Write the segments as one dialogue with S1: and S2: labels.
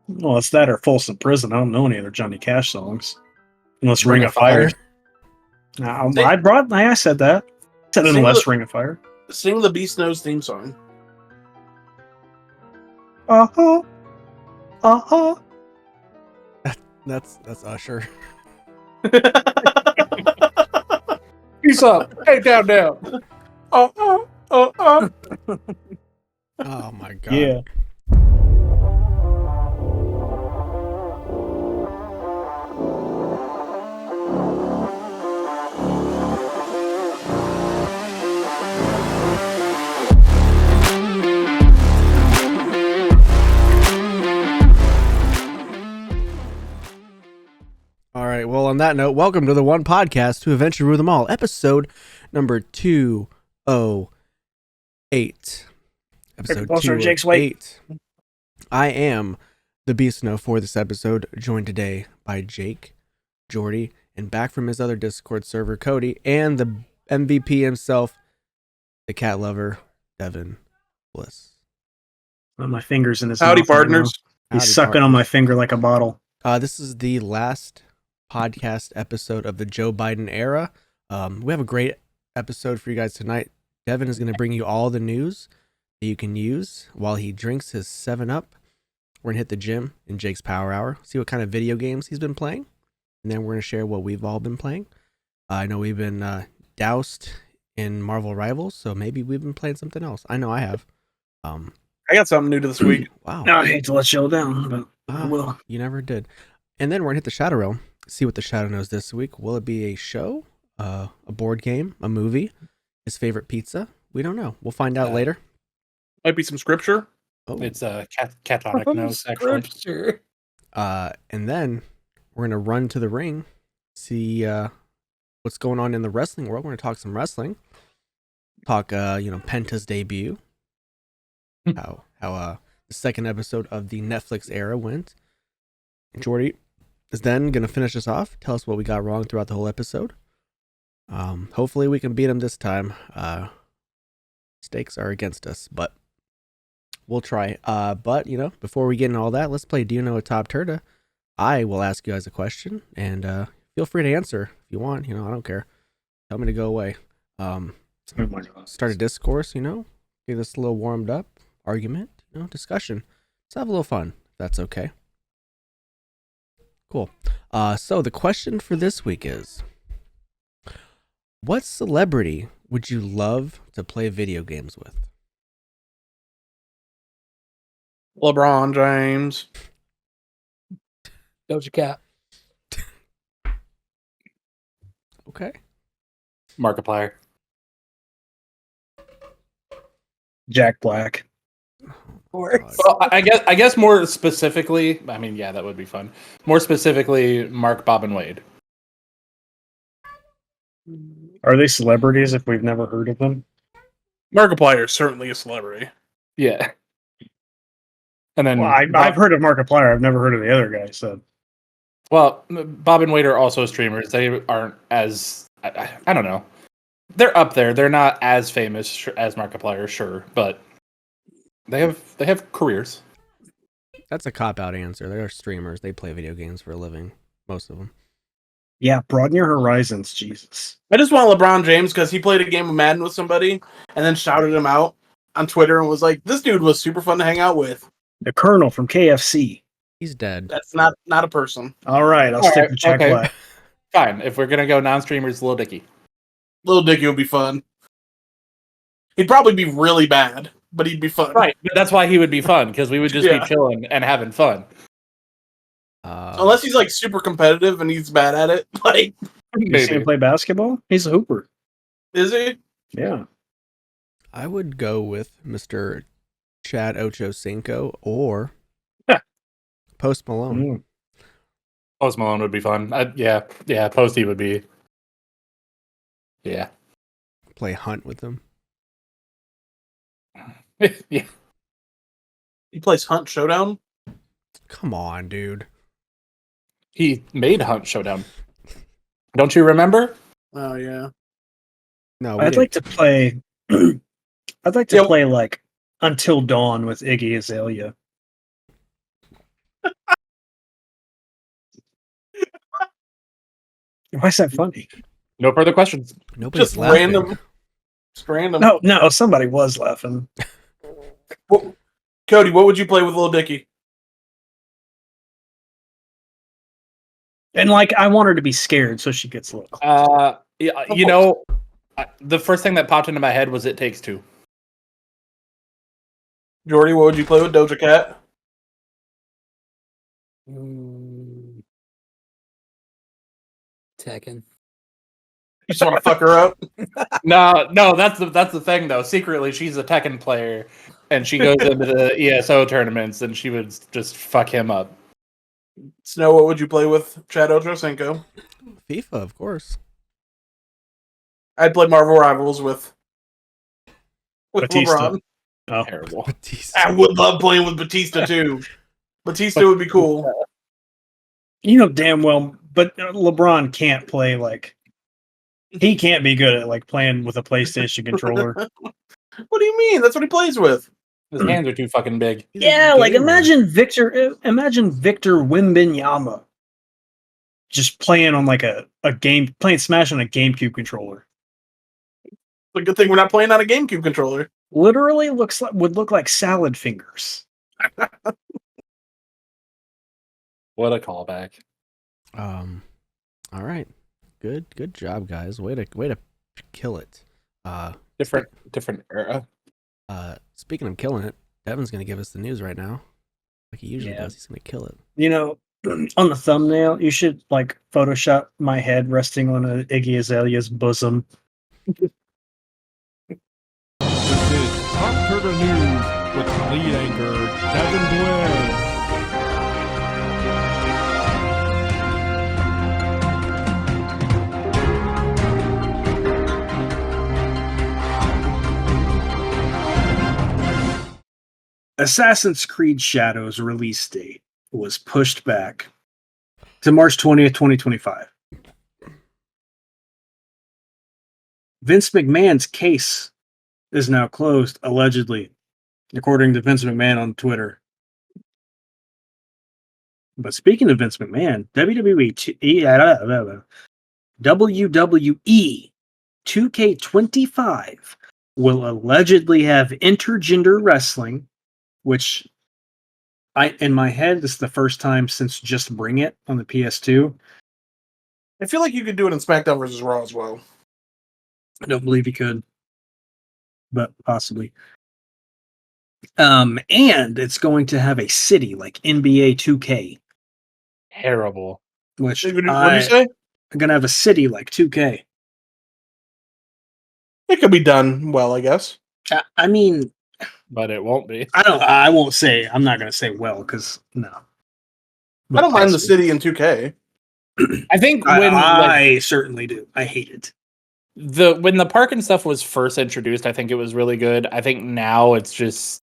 S1: Well, it's that or Folsom Prison. I don't know any other Johnny Cash songs. Unless
S2: Ring of Fire.
S1: I said that. I said unless Ring of Fire.
S3: Sing the Beast Knows theme song.
S1: Uh-huh. Uh-huh.
S2: That's Usher.
S3: Peace up. Hey, down, down.
S2: Oh my god.
S1: Yeah.
S2: All right. Well, on that note, welcome to the One Podcast to eventually rule them all. Episode number 208. Episode 208. I am the Beast Know for this episode, joined today by Jake, Jordi, and back from his other Discord server, Cody, and the MVP himself, the cat lover, Devin Bliss.
S1: My fingers in his
S3: Howdy,
S1: mouth right
S3: partners.
S1: now. He's sucking on my finger like a bottle.
S2: This is the last podcast episode of the Joe Biden era. We have a great episode for you guys tonight. Devin is going to bring you all the news that you can use while he drinks his 7-Up. We're going to hit the gym in Jake's Power Hour, see what kind of video games he's been playing, and then we're going to share what we've all been playing. I know we've been doused in Marvel Rivals, so maybe we've been playing something else. I know I have.
S3: I got something new to this week.
S2: Wow.
S1: No, I hate to let you down, but I will.
S2: You never did. And then we're going to hit the Shadow Realm, see what the Shadow knows this week. Will it be a show, a board game, a movie, his favorite pizza? We don't know. We'll find out later.
S3: Might be some scripture.
S2: Oh.
S4: It's a catonic nose, actually.
S2: And then we're going to run to the ring, see what's going on in the wrestling world. We're going to talk some wrestling. Talk, Penta's debut. How the second episode of the Netflix era went. And Jordi is then going to finish us off, tell us what we got wrong throughout the whole episode. Hopefully we can beat him this time. Stakes are against us, but we'll try. But, before we get into all that, let's play Do You Know a TOPTERTA? I will ask you guys a question, and feel free to answer if you want. I don't care. Tell me to go away. Start a discourse, get us a little warmed up. Argument, discussion. Let's have a little fun, if that's okay. Cool. So the question for this week is, what celebrity would you love to play video games with?
S3: LeBron James.
S4: Doja Cat.
S2: Okay.
S4: Markiplier.
S1: Jack Black.
S2: God.
S4: Well, I guess more specifically, that would be fun. More specifically, Mark, Bob, and Wade.
S1: Are they celebrities if we've never heard of them?
S3: Markiplier is certainly a celebrity.
S4: Yeah. And then
S1: I've heard of Markiplier. I've never heard of the other guy. So,
S4: well, Bob and Wade are also streamers. They aren't as I don't know. They're up there. They're not as famous as Markiplier, sure, but they have careers.
S2: That's a cop-out answer. They are streamers. They play video games for a living. Most of them.
S1: yeah, broaden your horizons, Jesus.
S3: I just want LeBron James because he played a game of Madden with somebody and then shouted him out on Twitter and was like, "This dude was super fun to hang out with."
S1: The Colonel from KFC.
S2: He's dead.
S3: That's not a person.
S1: All right, I'll stick to Jack Black.
S4: Fine. If we're gonna go non-streamers, Lil Dicky.
S3: Lil Dicky would be fun. He'd probably be really bad, but he'd be fun.
S4: Right. But that's why he would be fun, because we would just be chilling and having fun.
S3: Unless he's like super competitive and he's bad at it. Like,
S1: You see him play basketball? He's a hooper.
S3: is he?
S1: Yeah.
S2: I would go with Mr. Chad Ochocinco or Post Malone.
S4: Post Malone would be fun. Yeah. Posty would be. Yeah.
S2: Play Hunt with him.
S4: Yeah.
S3: He plays Hunt Showdown.
S2: Come on, dude.
S4: He made Hunt Showdown. Don't you remember?
S3: Oh yeah.
S2: No,
S1: I'd like to play. I'd like to play like Until Dawn with Iggy Azalea. Why is that funny?
S4: No further questions.
S2: Nobody's
S3: Just
S2: laughing.
S3: random. Just random.
S1: No, somebody was laughing.
S3: Well, Cody, what would you play with Lil Dicky?
S1: And like, I want her to be scared, so she gets little.
S4: Yeah, you know, the first thing that popped into my head was It Takes Two.
S3: Jordi, what would you play with Doja Cat?
S5: Tekken.
S3: You just want to fuck her up?
S4: No, that's the thing though. Secretly, she's a Tekken player, and she goes into the ESO tournaments, and she would just fuck him up.
S3: Snow, what would you play with Chad Ochocinco?
S2: FIFA, of course.
S3: I'd play Marvel Rivals with
S1: Batista.
S3: LeBron.
S1: Oh.
S4: Terrible.
S2: Batista.
S3: I would love playing with Batista too. Batista would be cool.
S1: You know damn well, but LeBron can't play like. He can't be good at like playing with a PlayStation controller.
S3: What do you mean? That's what he plays with.
S4: His hands are too fucking big.
S2: He's a
S1: Yeah, like
S2: gamer.
S1: imagine Victor Wembanyama just playing on like a game, playing Smash on a GameCube controller.
S3: It's a good thing we're not playing on a GameCube controller.
S1: Literally would look like salad fingers.
S4: What a callback.
S2: All right. Good job, guys. Way to kill it.
S4: Different era.
S2: Speaking of killing it, Devin's gonna give us the news right now. Like he usually does. He's gonna kill it.
S1: You know, on the thumbnail, you should like Photoshop my head resting on a Iggy Azalea's bosom.
S6: This is TOPTERTA News with lead anchor Devin Boyz.
S1: Assassin's Creed Shadows release date was pushed back to March 20th, 2025. Vince McMahon's case is now closed, allegedly, according to Vince McMahon on Twitter. But speaking of Vince McMahon, WWE 2K25 will allegedly have intergender wrestling, which in my head, this is the first time since Just Bring It on the PS2.
S3: I feel like you could do it in SmackDown vs. Raw as well.
S1: I don't believe he could, but possibly. And it's going to have a city like NBA 2K,
S4: Terrible.
S1: which
S3: What did you say?
S1: I'm going to have a city like 2K.
S3: It could be done well, I guess.
S1: I mean,
S4: But it won't be.
S1: I won't say, I'm not going to say well, because no.
S3: I don't mind the
S1: possibly.
S3: city in 2K.
S4: I think when
S1: I certainly do. I hate it.
S4: when the park and stuff was first introduced, I think it was really good. I think now it's just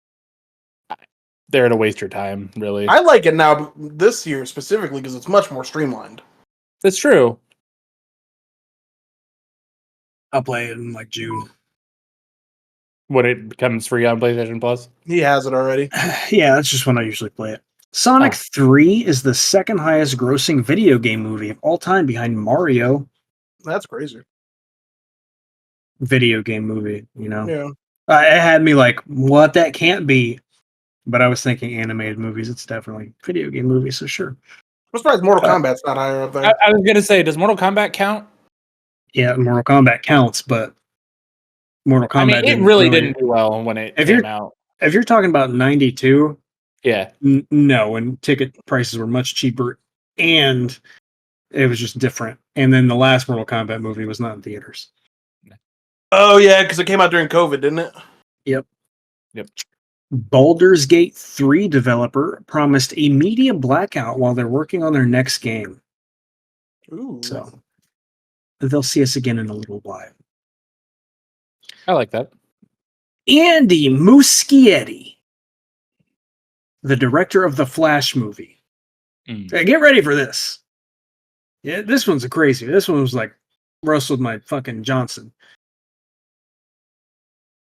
S4: there to waste your time, really.
S3: I like it now this year specifically because it's much more streamlined.
S4: That's true.
S1: I'll play it in like June.
S4: When it becomes free on PlayStation Plus.
S3: He has it already.
S1: Yeah, that's just when I usually play it. Sonic 3 is the second highest grossing video game movie of all time behind Mario.
S3: That's crazy.
S1: Video game movie, you know?
S3: Yeah.
S1: It had me like, what? That can't be. But I was thinking animated movies. It's definitely video game movies, so sure.
S3: I'm surprised Mortal Kombat's not higher up there.
S4: I was gonna say, does Mortal Kombat count?
S1: Yeah, Mortal Kombat counts, but Mortal Kombat.
S4: I mean, it really didn't do well when it came out.
S1: If you're talking about 92,
S4: yeah,
S1: no, and ticket prices were much cheaper, and it was just different. And then the last Mortal Kombat movie was not in theaters.
S3: Oh yeah, because it came out during COVID, didn't it?
S1: Yep.
S4: Yep.
S1: Baldur's Gate 3 developer promised a media blackout while they're working on their next game.
S3: Ooh.
S1: So they'll see us again in a little while.
S4: I like that.
S1: Andy Muschietti, the director of the Flash movie. Hey, get ready for this. Yeah, this one's crazy. This one was like wrestled my fucking Johnson.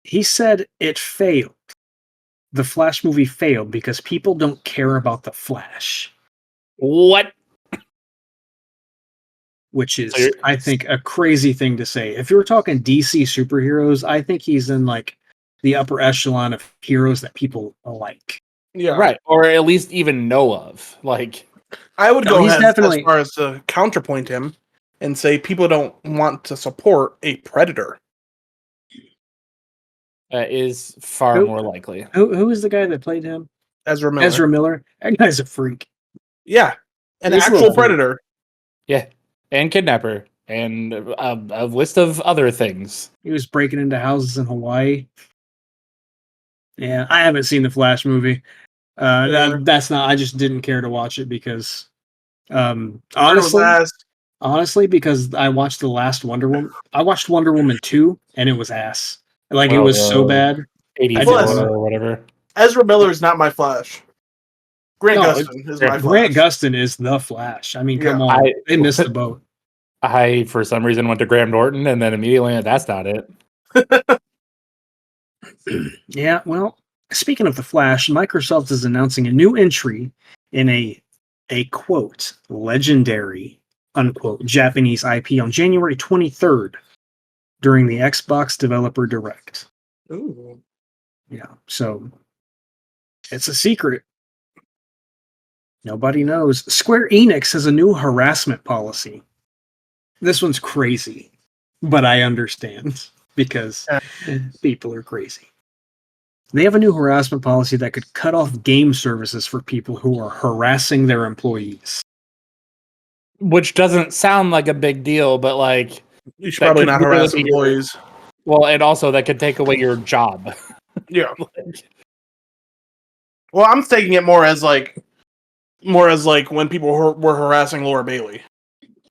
S1: He said it failed. The Flash movie failed because people don't care about the Flash.
S4: What?
S1: which is, I think, a crazy thing to say. If you were talking DC superheroes, I think he's in like the upper echelon of heroes that people like.
S3: Yeah,
S4: right, or at least even know of. Like,
S3: I would go
S1: he's
S3: ahead
S1: definitely-
S3: as far as to counterpoint him and say people don't want to support a predator.
S4: is far more likely.
S1: Who is the guy that played him?
S3: Ezra Miller.
S1: Ezra Miller. That guy's a freak.
S3: Yeah, an
S1: He's a
S3: actual
S1: little
S3: predator.
S4: Yeah, and kidnapper, and a list of other things.
S1: He was breaking into houses in Hawaii. Yeah, I haven't seen the Flash movie. That's not. I just didn't care to watch it because, honestly, because I watched the last Wonder Woman. I watched Wonder Woman 2, and it was ass. Like it was so bad.
S4: 84 or whatever.
S3: Ezra Miller is not my Flash. Grant Gustin is my Flash.
S1: Grant Gustin is the Flash. I mean, come on, they missed the boat.
S4: I, for some reason, went to Graham Norton, and then immediately, that's not it.
S1: Yeah, well, speaking of the Flash, Microsoft is announcing a new entry in a quote legendary unquote Japanese IP on January 23rd during the Xbox Developer Direct.
S3: Ooh.
S1: Yeah, so it's a secret. Nobody knows. Square Enix has a new harassment policy. This one's crazy, but I understand because people are crazy. They have a new harassment policy that could cut off game services for people who are harassing their employees.
S4: Which doesn't sound like a big deal, but like
S3: you should probably not harass employees.
S4: Well, and also that could take away your job.
S3: Yeah. Well, I'm taking it more as like when people were harassing Laura Bailey.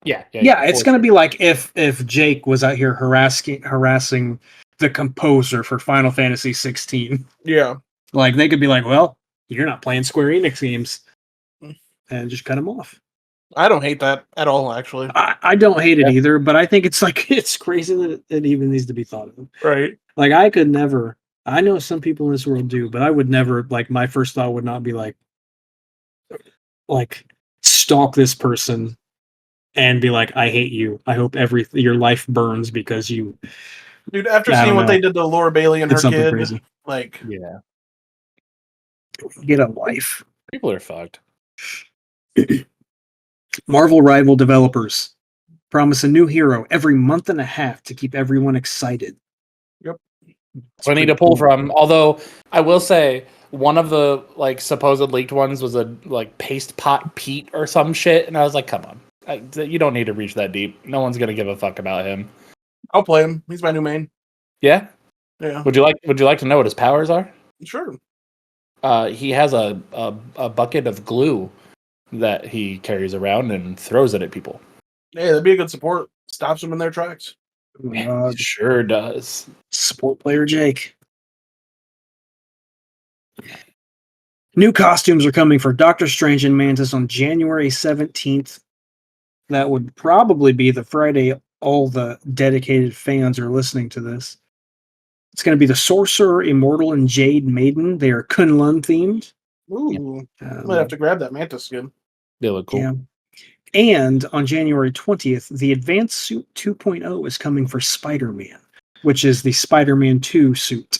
S1: Yeah, it's going to be like if Jake was out here harassing the composer for Final Fantasy 16.
S3: Yeah.
S1: Like they could be like, well, you're not playing Square Enix games. And just cut him off.
S3: I don't hate that at all, actually.
S1: I don't hate it either, but I think it's like it's crazy that it even needs to be thought of.
S3: Right.
S1: Like I could never, I know some people in this world do, but I would never, like my first thought would not be like stalk this person and be like, I hate you. I hope your life burns because you.
S3: Dude, after seeing what they did to Laura Bailey and her kid,
S1: crazy.
S3: Like,
S4: yeah,
S1: get a life.
S4: People are fucked.
S1: Marvel rival developers promise a new hero every month and a half to keep everyone excited.
S3: Yep.
S4: Plenty to pull from. Although I will say one of the supposed leaked ones was a Paste Pot Pete or some shit, and I was like, come on. You don't need to reach that deep. No one's gonna give a fuck about him.
S3: I'll play him. He's my new main.
S4: Yeah?
S3: Yeah.
S4: Would you like to know what his powers are?
S3: Sure.
S4: He has a bucket of glue that he carries around and throws it at people.
S3: Hey, that'd be a good support. Stops them in their tracks.
S4: It sure does.
S1: Support player Jake. New costumes are coming for Doctor Strange and Mantis on January 17th. That would probably be the Friday all the dedicated fans are listening to this. It's going to be the Sorcerer, Immortal, and Jade Maiden. They are Kunlun themed.
S3: Ooh. Might have to grab that Mantis skin.
S4: They look cool.
S1: Yeah. And on January 20th, the Advanced Suit 2.0 is coming for Spider-Man, which is the Spider-Man 2 suit.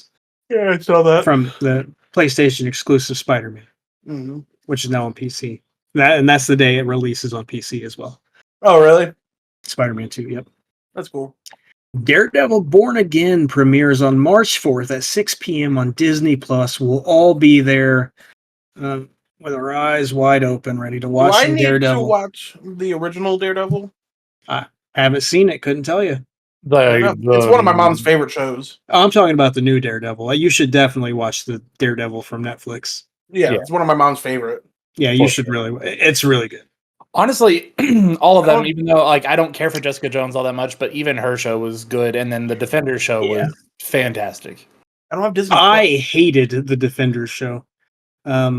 S3: Yeah, I saw that.
S1: From the PlayStation exclusive Spider-Man, which is now on PC. And that's the day it releases on PC as well.
S3: Oh, really?
S1: Spider-Man 2, yep.
S3: That's cool.
S1: Daredevil Born Again premieres on March 4th at 6 p.m. on Disney+. We'll all be there with our eyes wide open, ready to watch some Daredevil.
S3: To watch the original Daredevil?
S1: I haven't seen it, couldn't tell you.
S3: It's one of my mom's favorite shows.
S1: I'm talking about the new Daredevil. You should definitely watch the Daredevil from Netflix.
S3: Yeah, it's one of my mom's favorite.
S1: Yeah, you should really. It's really good.
S4: Honestly, all of them, even though I don't care for Jessica Jones all that much, but even her show was good, and then the Defenders show was fantastic.
S3: I don't have Disney.
S1: I hated the Defenders show. I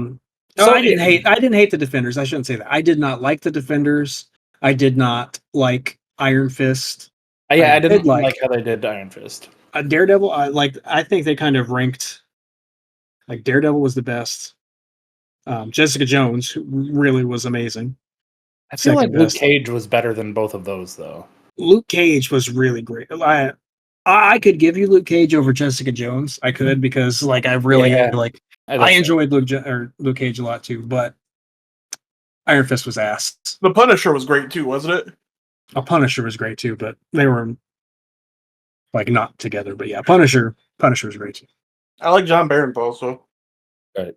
S1: didn't hate the Defenders. I shouldn't say that. I did not like the Defenders. I did not like Iron Fist.
S4: I didn't like how they did Iron Fist.
S1: Daredevil, I think they kind of ranked. Like Daredevil was the best. Jessica Jones really was amazing.
S4: I feel like
S1: Second
S4: Luke
S1: best.
S4: Cage was better than both of those, though.
S1: Luke Cage was really great. I could give you Luke Cage over Jessica Jones. I could, because like I really
S4: Yeah.
S1: like I
S4: That's
S1: enjoyed Luke Cage a lot too, but Iron Fist was ass.
S3: The Punisher was great too, wasn't it?
S1: A Punisher was great too, but they were like not together. But yeah, Punisher was great too.
S3: I like John Barron also.
S4: right.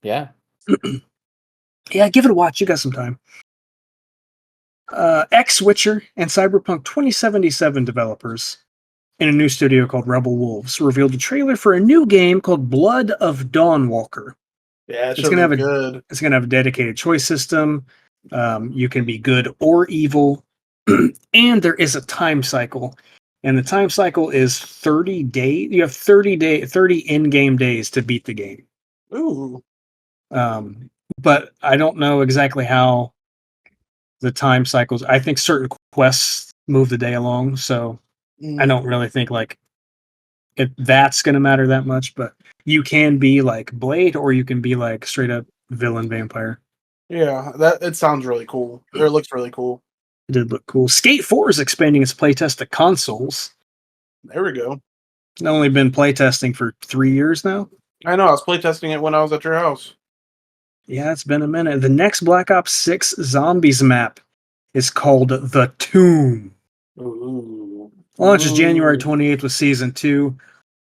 S4: Yeah.
S1: Yeah, give it a watch. You got some time. X-Witcher and Cyberpunk 2077 developers in a new studio called Rebel Wolves revealed a trailer for a new game called Blood of Dawnwalker.
S3: Yeah,
S1: It's gonna have
S3: good.
S1: It's gonna have a dedicated choice system. You can be good or evil, and there is a time cycle. And the time cycle is 30 days. You have 30 in-game days to beat the game.
S3: Ooh.
S1: But I don't know exactly how the time cycles. I think certain quests move the day along, so I don't really think like that's going to matter that much. But you can be like Blade, or you can be like straight up villain vampire.
S3: Yeah, it sounds really cool. Or it looks really cool.
S1: It did look cool. Skate 4 is expanding its playtest to consoles.
S3: There we go.
S1: It's only been playtesting for 3 years now.
S3: I know. I was playtesting it when I was at your house.
S1: Yeah, it's been a minute. The next Black Ops 6 Zombies map is called The Tomb.
S3: Ooh.
S1: Launches January 28th with Season 2.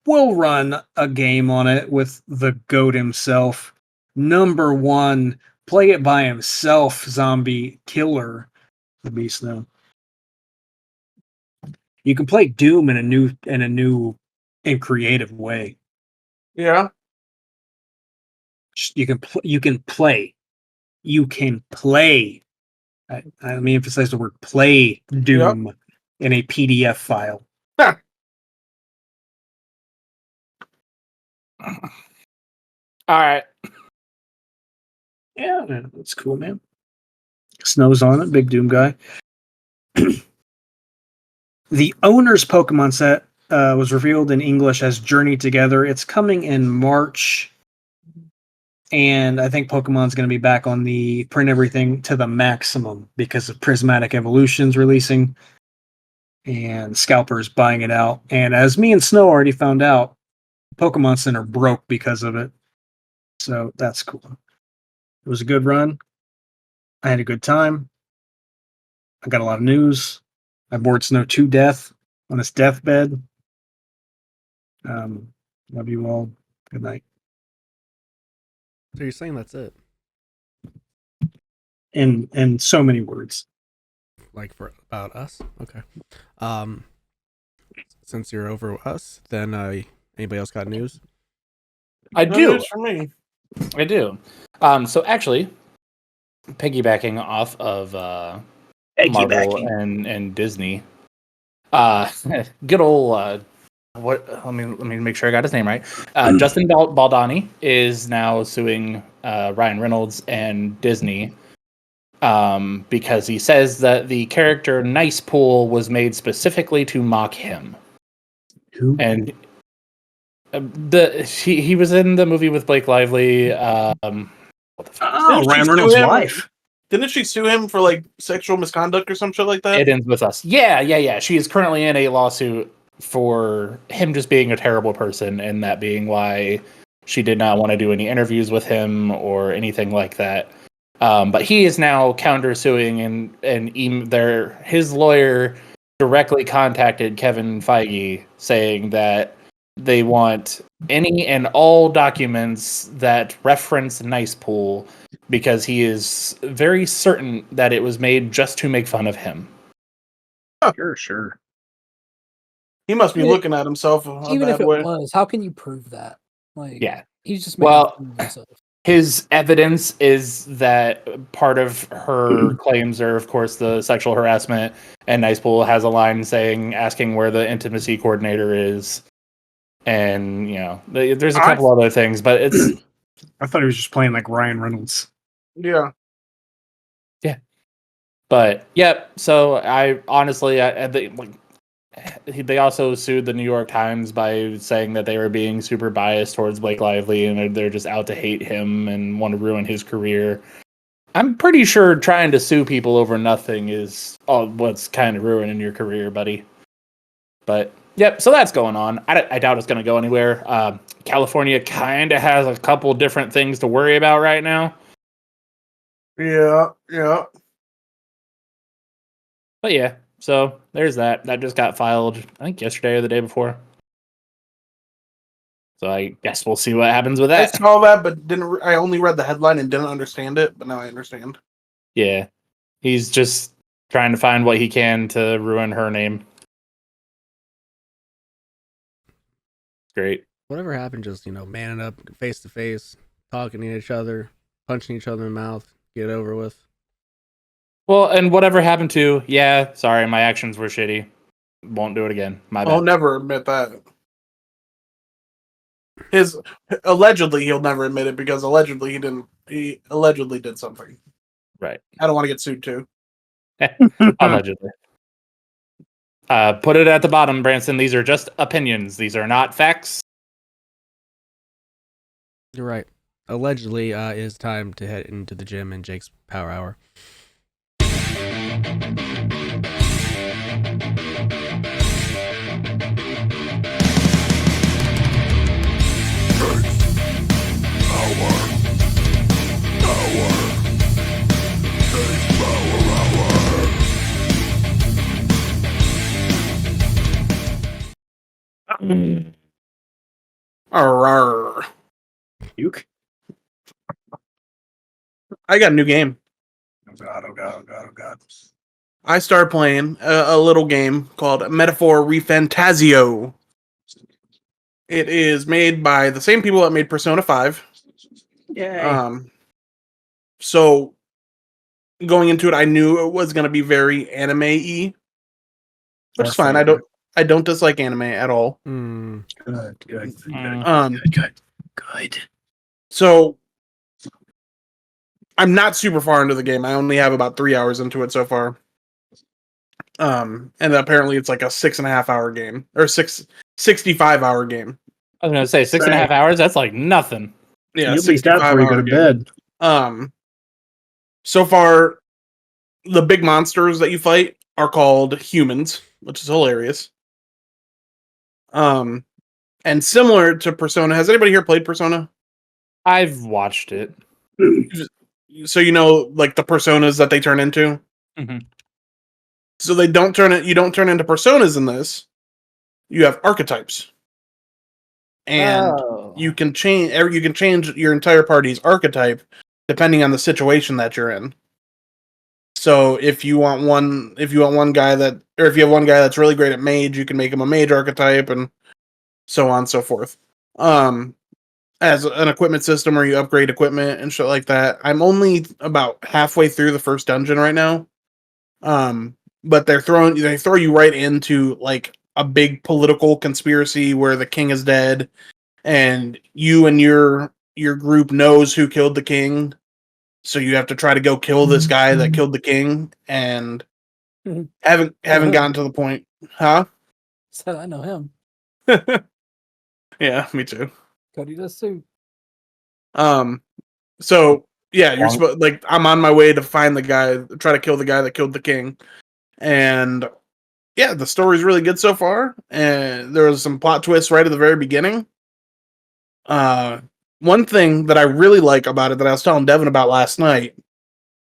S1: We'll run a game on it with the GOAT himself. Number 1, play it by himself, Zombie Killer. The Beast now. You can play Doom in a new and creative way.
S3: Yeah.
S1: You can play. Let me emphasize the word play Doom in a PDF file.
S3: Huh.
S4: All right.
S1: Yeah, man, that's cool, man. Snow's on it, big Doom guy. The owner's Pokemon set was revealed in English as Journey Together. It's coming in March. And I think Pokemon's going to be back on the print everything to the maximum because of Prismatic Evolutions releasing and scalpers buying it out. And as me and Snow already found out, Pokemon Center broke because of it. So that's cool. It was a good run. I had a good time. I got a lot of news. I bored Snow to death on his deathbed. Love you all. Good night.
S2: So you're saying that's it?
S1: In so many words.
S2: Like for about us? Okay. Since you're over us, then anybody else got news?
S4: I
S3: No
S4: do.
S3: news for me.
S4: I do. So actually, piggybacking off of Marvel and Disney, good old let me make sure I got his name right. Justin Baldoni is now suing Ryan Reynolds and Disney because he says that the character Nice Pool was made specifically to mock him.
S1: Who?
S4: And he was in the movie with Blake Lively.
S1: Oh,
S3: Didn't she
S1: Ryan
S3: sue
S1: Reynolds'
S3: him?
S1: wife.
S3: Didn't she sue him for like sexual misconduct or some shit like that?
S4: It Ends With Us. Yeah. She is currently in a lawsuit for him just being a terrible person, and that being why she did not want to do any interviews with him or anything like that. But he is now countersuing, and his lawyer directly contacted Kevin Feige saying that they want any and all documents that reference Nice Pool because he is very certain that it was made just to make fun of him.
S1: Sure.
S3: He must be looking at himself a
S5: Even
S3: bad
S5: if it
S3: way.
S5: was, how can you prove that? Like,
S4: Yeah.
S5: he's just making fun of himself.
S4: His evidence is that part of her claims are, of course, the sexual harassment, and Nice Pool has a line asking where the intimacy coordinator is, and there's a couple other things, but it's.
S1: I thought he was just playing like Ryan Reynolds.
S3: Yeah.
S4: But yep. So I honestly, they also sued the New York Times by saying that they were being super biased towards Blake Lively and they're just out to hate him and want to ruin his career. I'm pretty sure trying to sue people over nothing is all what's kind of ruining your career, buddy. But yep, so that's going on. I doubt it's going to go anywhere. California kind of has a couple different things to worry about right now.
S3: Yeah.
S4: But yeah, so there's that. That just got filed, I think yesterday or the day before. So I guess we'll see what happens with that.
S3: I saw that, but I only read the headline and didn't understand it, but now I understand.
S4: Yeah. He's just trying to find what he can to ruin her name. Great.
S2: Whatever happened, just, manning up face to face, talking to each other, punching each other in the mouth, get it over with.
S4: Well, and whatever happened to, sorry, my actions were shitty. Won't do it again. My bad.
S3: I'll never admit that. Allegedly, he'll never admit it because allegedly he allegedly did something.
S4: Right.
S3: I don't want to get sued too.
S4: Allegedly. Put it at the bottom, Branson. These are just opinions. These are not facts.
S2: You're right. Allegedly, it is time to head into the gym in Jake's Power Hour.
S3: Arr.
S1: Puke.
S3: I got a new game.
S1: Oh god.
S3: I started playing a little game called Metaphor ReFantazio. It is made by the same people that made Persona 5.
S1: Yay.
S3: So going into it, I knew it was going to be very anime-y, which is fine. I don't dislike anime at all.
S1: Good.
S3: So I'm not super far into the game. I only have about 3 hours into it so far. And apparently it's like a 6.5 hour game or 65 hour game.
S4: I was going to say 6.5 hours. That's like nothing.
S3: Yeah,
S1: you'll beat that before you go to bed.
S3: So far, the big monsters that you fight are called humans, which is hilarious. And similar to Persona, has anybody here played Persona?
S4: I've watched it.
S3: So like the personas that they turn into.
S4: Mm-hmm.
S3: So you don't turn into personas in this. You have archetypes, and you can change your entire party's archetype depending on the situation that you're in. So if you have one guy that's really great at mage, you can make him a mage archetype, and so on and so forth. As an equipment system where you upgrade equipment and shit like that. I'm only about halfway through the first dungeon right now. But they throw you right into like a big political conspiracy where the king is dead, and you and your group knows who killed the king. So you have to try to go kill this guy that killed the king, and haven't gotten to the point. Huh?
S5: Said I know him.
S3: Yeah, me too.
S5: Cody does too.
S3: So yeah, you're supposed like I'm on my way to find the guy, try to kill the guy that killed the king, and yeah, the story's really good so far. And there was some plot twists right at the very beginning. One thing that I really like about it that I was telling Devin about last night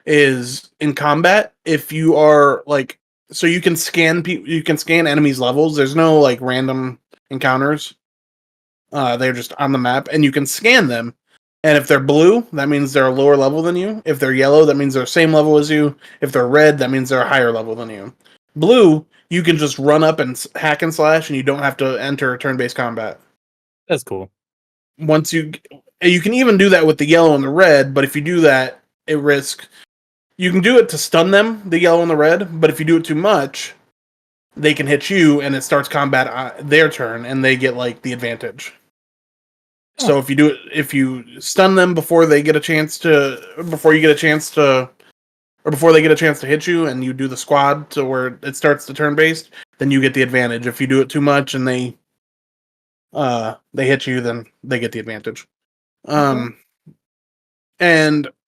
S3: is in combat, if you are like, so you can scan enemies' levels. There's no like random encounters. They're just on the map, and you can scan them. And if they're blue, that means they're a lower level than you. If they're yellow, that means they're the same level as you. If they're red, that means they're a higher level than you. Blue, you can just run up and hack and slash, and you don't have to enter turn-based combat.
S4: That's cool.
S3: Once you can even do that with the yellow and the red, but if you do that, you can do it to stun them, the yellow and the red, but if you do it too much, they can hit you, and it starts combat their turn, and they get like the advantage. So if you stun them before they get a chance to hit you, and you do the squad to where it starts the turn based, then you get the advantage. If you do it too much and they hit you, then they get the advantage. And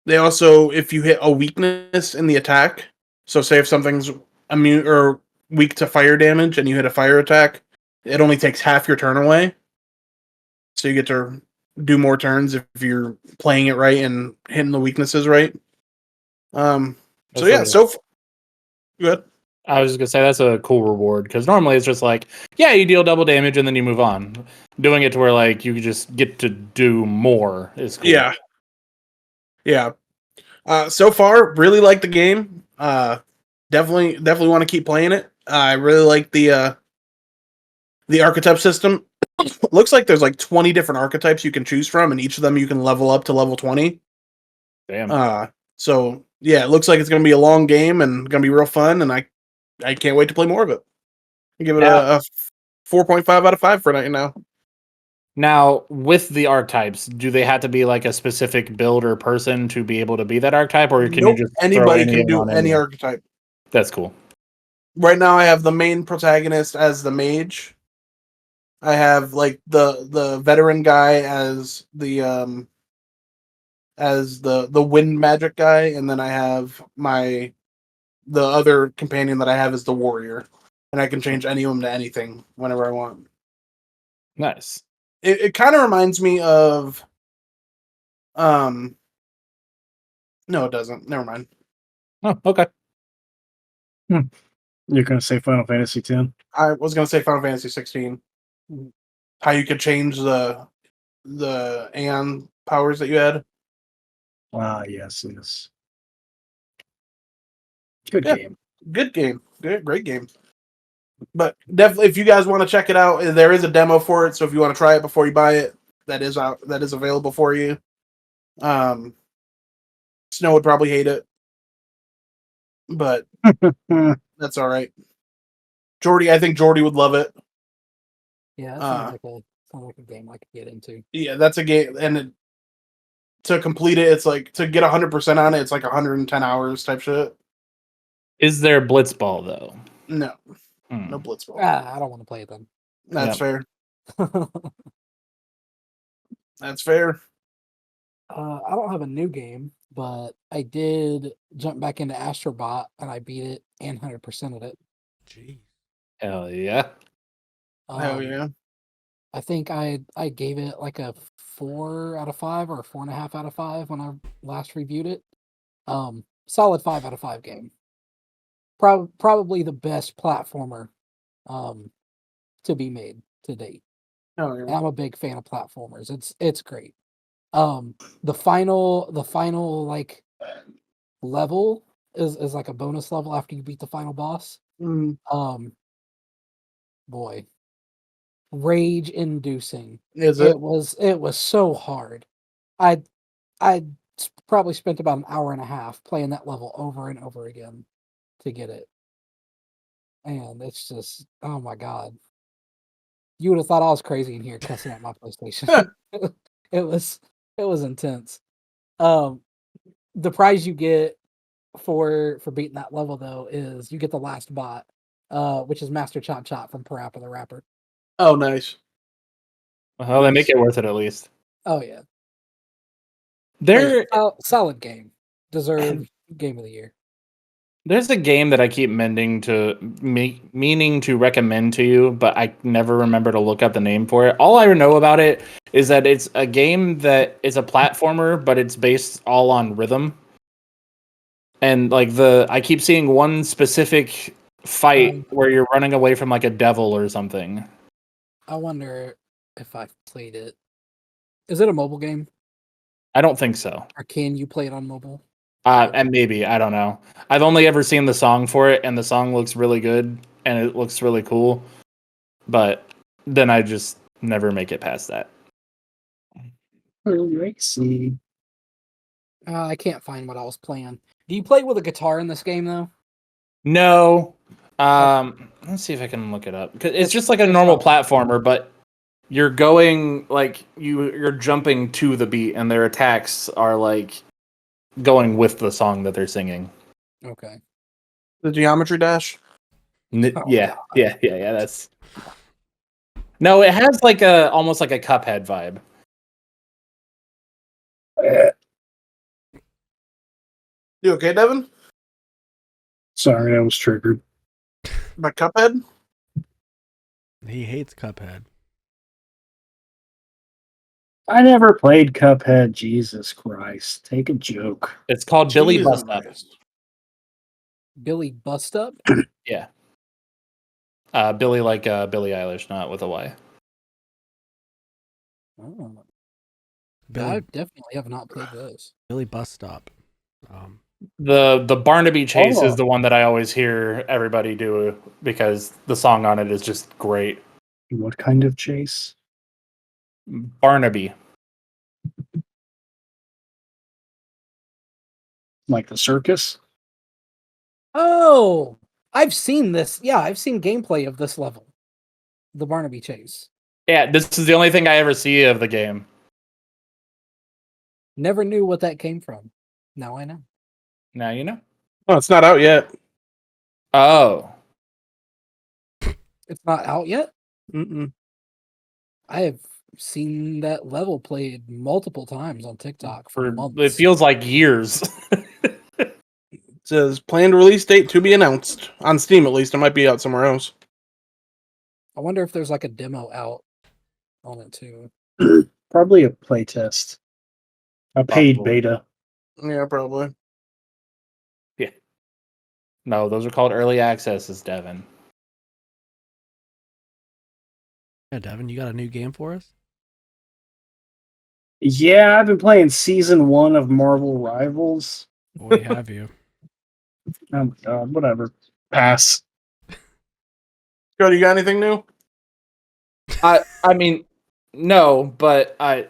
S3: They also, if you hit a weakness in the attack, so say if something's immune or weak to fire damage and you hit a fire attack, it only takes half your turn away. So you get to do more turns if you're playing it right and hitting the weaknesses right. So yeah, good.
S4: I was just gonna say that's a cool reward because normally it's just like, yeah, you deal double damage and then you move on. Doing it to where like you just get to do more is cool.
S3: Yeah. So far, really like the game. Definitely want to keep playing it. I really like the archetype system. Looks like there's like 20 different archetypes you can choose from, and each of them you can level up to level 20.
S4: Damn.
S3: So yeah, it looks like it's gonna be a long game and gonna be real fun, and I can't wait to play more of it. I give it a 4.5 out of 5 for right now.
S4: Now, with the archetypes, do they have to be like a specific build or person to be able to be that archetype, or can you just
S3: anybody can do any archetype?
S4: That's cool.
S3: Right now, I have the main protagonist as the mage. I have like the veteran guy as the wind magic guy, and then I have the other companion that I have is the warrior, and I can change any of them to anything whenever I want.
S4: Nice.
S3: It kind of reminds me of no, it doesn't. Never mind.
S4: Oh, okay.
S1: You're gonna say Final Fantasy X?
S3: I was gonna say Final Fantasy 16. How you could change the Aeon powers that you had.
S1: Ah, yes. Good game.
S3: Good game. Great game. But definitely, if you guys want to check it out, there is a demo for it. So if you want to try it before you buy it, that is available for you. Snow would probably hate it, but that's all right. Jordi, I think Jordi would love it.
S5: Yeah, that sounds like a game I could get into.
S3: Yeah, that's a game, and to complete it, it's like to get 100% on it, it's like 110 hours type shit.
S4: Is there Blitzball though?
S3: No, no Blitzball.
S5: I don't want to play it then.
S3: That's fair. That's fair.
S5: I don't have a new game, but I did jump back into Astro Bot and I beat it and 100%ed it.
S2: Jeez.
S4: Hell yeah.
S3: Hell yeah.
S5: I think I gave it like a 4 out of 5 or 4.5 out of 5 when I last reviewed it. Solid 5 out of 5 game. Probably the best platformer to be made to date.
S3: Oh, yeah.
S5: I'm a big fan of platformers. It's great. The final like level is like a bonus level after you beat the final boss. Boy, rage inducing.
S3: Is it?
S5: It was so hard. I probably spent about an hour and a half playing that level over and over again to get it. And it's just, oh my god. You would have thought I was crazy in here cussing at my PlayStation. It was intense. The prize you get for beating that level though is you get the last bot, which is Master Chop Chop from Parappa the Rapper.
S3: Oh, nice.
S4: Well, they make it worth it at least.
S5: Oh yeah.
S4: There,
S5: solid game. Deserved game of the year.
S4: There's a game that I keep meaning to recommend to you, but I never remember to look up the name for it. All I know about it is that it's a game that is a platformer, but it's based all on rhythm. And like I keep seeing one specific fight where you're running away from like a devil or something.
S5: I wonder if I've played it. Is it a mobile game?
S4: I don't think so.
S5: Or can you play it on mobile?
S4: And maybe, I don't know. I've only ever seen the song for it, and the song looks really good, and it looks really cool. But then I just never make it past that.
S1: See.
S5: I can't find what I was playing. Do you play with a guitar in this game, though?
S4: No. Let's see if I can look it up. 'Cause it's just like a normal platformer, but you're going, like, you're jumping to the beat, and their attacks are, like, going with the song that they're singing.
S5: Okay.
S3: The Geometry Dash?
S4: Yeah. That's... No, it has like almost like a Cuphead vibe.
S3: You okay, Devin?
S1: Sorry, I was triggered.
S3: By Cuphead?
S2: He hates Cuphead.
S1: I never played Cuphead. Jesus Christ. Take a joke.
S4: It's called Billy
S3: Jesus
S4: Bust Up.
S3: Christ.
S5: Billy Bust Up?
S4: Yeah. Billy like Billie Eilish, not with a Y.
S5: Oh, I
S2: Billy
S5: definitely have not played this.
S2: Billy Bus Stop.
S4: The Barnaby Chase
S1: Oh.
S4: is the one that I always hear everybody do because the song on it is just great.
S1: What kind of chase?
S4: Barnaby.
S1: Like the circus?
S5: Oh, I've seen this. Yeah, I've seen gameplay of this level. The Barnaby Chase.
S4: Yeah, this is the only thing I ever see of the game.
S5: Never knew what that came from. Now I know.
S4: Now you know.
S3: Oh, it's not out yet.
S4: Oh.
S5: It's not out yet?
S3: Mm-mm.
S5: I have seen that level played multiple times on TikTok for months.
S4: It feels like years.
S3: It says planned release date to be announced. On Steam, at least. It might be out somewhere else.
S5: I wonder if there's like a demo out on it too.
S1: Probably a playtest. A paid
S4: Probably.
S1: beta.
S3: Yeah, probably.
S4: Yeah. No, those are called early accesses, Devin.
S2: Yeah, Devin, you got a new game for us?
S1: Yeah, I've been playing season 1 of Marvel Rivals.
S2: Boy, have you.
S1: Oh my god, whatever. Pass.
S3: Cody, you got anything new?
S4: I mean, no, but I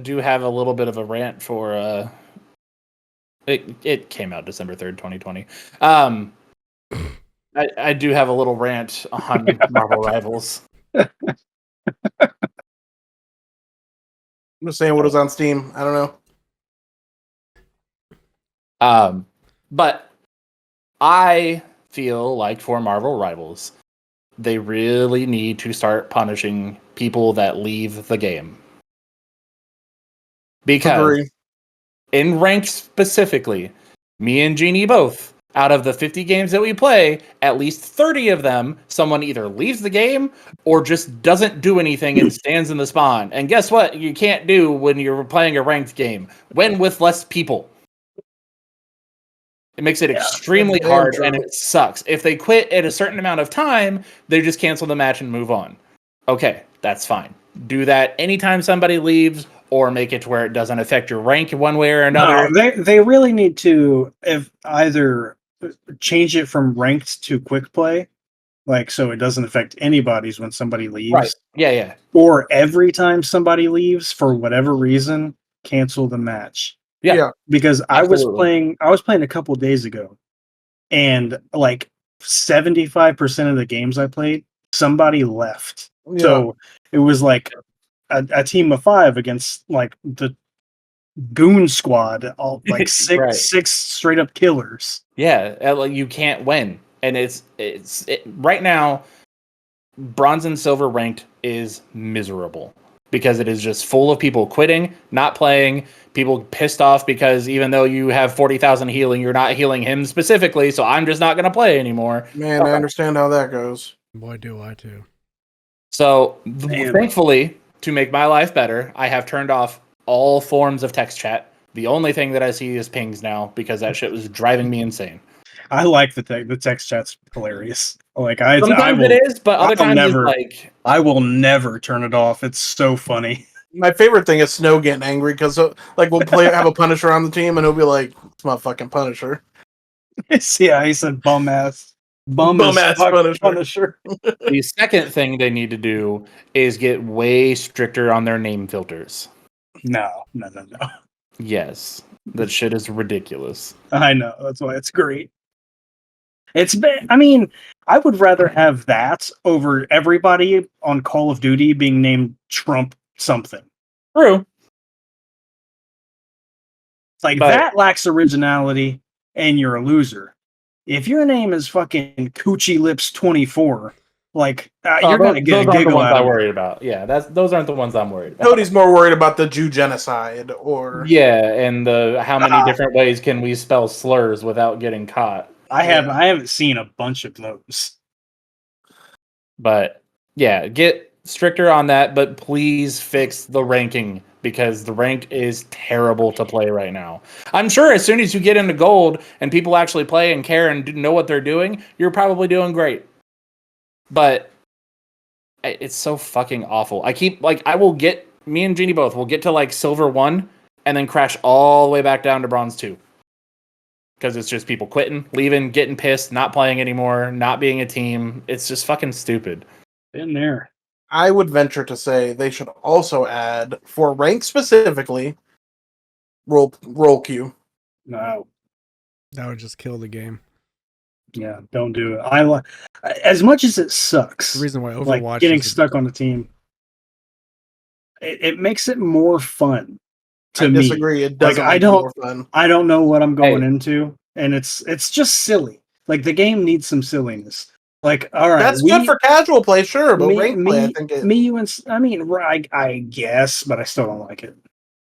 S4: do have a little bit of a rant for it came out December 3rd, 2020. I do have a little rant on Marvel Rivals.
S3: I'm just saying what was on Steam. I don't know.
S4: But I feel like for Marvel Rivals, they really need to start punishing people that leave the game. Because
S3: Agree.
S4: in ranked specifically, me and Jeannie both, out of the 50 games that we play, at least 30 of them, someone either leaves the game or just doesn't do anything and stands in the spawn. And guess what? You can't do when you're playing a ranked game. Win with less people. It makes it extremely
S3: damn
S4: hard,
S3: true.
S4: and it sucks. If they quit at a certain amount of time, they just cancel the match and move on. Okay, that's fine. Do that anytime somebody leaves, or make it to where it doesn't affect your rank one way or another.
S1: No, they really need to either change it from ranked to quick play, like so it doesn't affect anybody's when somebody leaves.
S4: Right. Yeah.
S1: Or every time somebody leaves for whatever reason, cancel the match.
S4: Yeah.
S1: Because
S4: Absolutely.
S1: I was playing a couple days ago, and like 75% of the games I played, somebody left.
S3: Yeah.
S1: So it was like a team of 5 against like the goon squad, all like six
S4: Right.
S1: six straight up killers.
S4: Yeah, like you can't win, and it's right now. Bronze and silver ranked is miserable because it is just full of people quitting, not playing, people pissed off because even though you have 40,000 healing, you're not healing him specifically. So I'm just not going to play anymore.
S3: Man, I understand how that goes.
S2: Boy, do I too.
S4: So
S1: Man.
S4: thankfully, to make my life better, I have turned off all forms of text chat. The only thing that I see is pings now because that shit was driving me insane.
S1: I like the text chat's hilarious. Like
S4: Sometimes it is, but other times it's like
S1: I will never turn it off. It's so funny.
S3: My favorite thing is Snow getting angry because like we'll have a Punisher on the team and he'll be like, "It's my fucking Punisher."
S1: Yeah, he said bum ass Punisher.
S4: The second thing they need to do is get way stricter on their name filters.
S1: No.
S4: Yes, that shit is ridiculous.
S1: I know. That's why it's great. I mean, I would rather have that over everybody on Call of Duty being named Trump something.
S4: True.
S1: Like, that lacks originality, and you're a loser. If your name is fucking Coochie Lips 24, Like you're gonna get
S4: those
S1: a
S4: aren't the
S1: giggle
S4: ones
S1: out
S4: I'm
S1: of it.
S4: worried about. Yeah, those aren't the ones I'm worried about.
S3: Cody's more worried about the Jew genocide or
S4: Yeah, and the how many different ways can we spell slurs without getting caught?
S1: I haven't seen a bunch of those.
S4: But yeah, get stricter on that, but please fix the ranking because the rank is terrible to play right now. I'm sure as soon as you get into gold and people actually play and care and know what they're doing, you're probably doing great. But it's so fucking awful. Me and Jeannie both will get to like silver 1 and then crash all the way back down to bronze 2. Because it's just people quitting, leaving, getting pissed, not playing anymore, not being a team. It's just fucking stupid.
S1: Been there.
S3: I would venture to say they should also add, for rank specifically, roll queue.
S1: No.
S2: That would just kill the game.
S1: Yeah, don't do it. As much as it sucks.
S2: The reason why Overwatch
S1: like getting stuck on the team, it makes it more fun. To
S3: I
S1: me,
S3: disagree. It doesn't
S1: like,
S3: make it more fun.
S1: I don't know what I'm going into, and it's just silly. Like the game needs some silliness. Like, all right,
S3: That's good for casual play, sure, but rank play, I think
S1: I guess, but I still don't like it.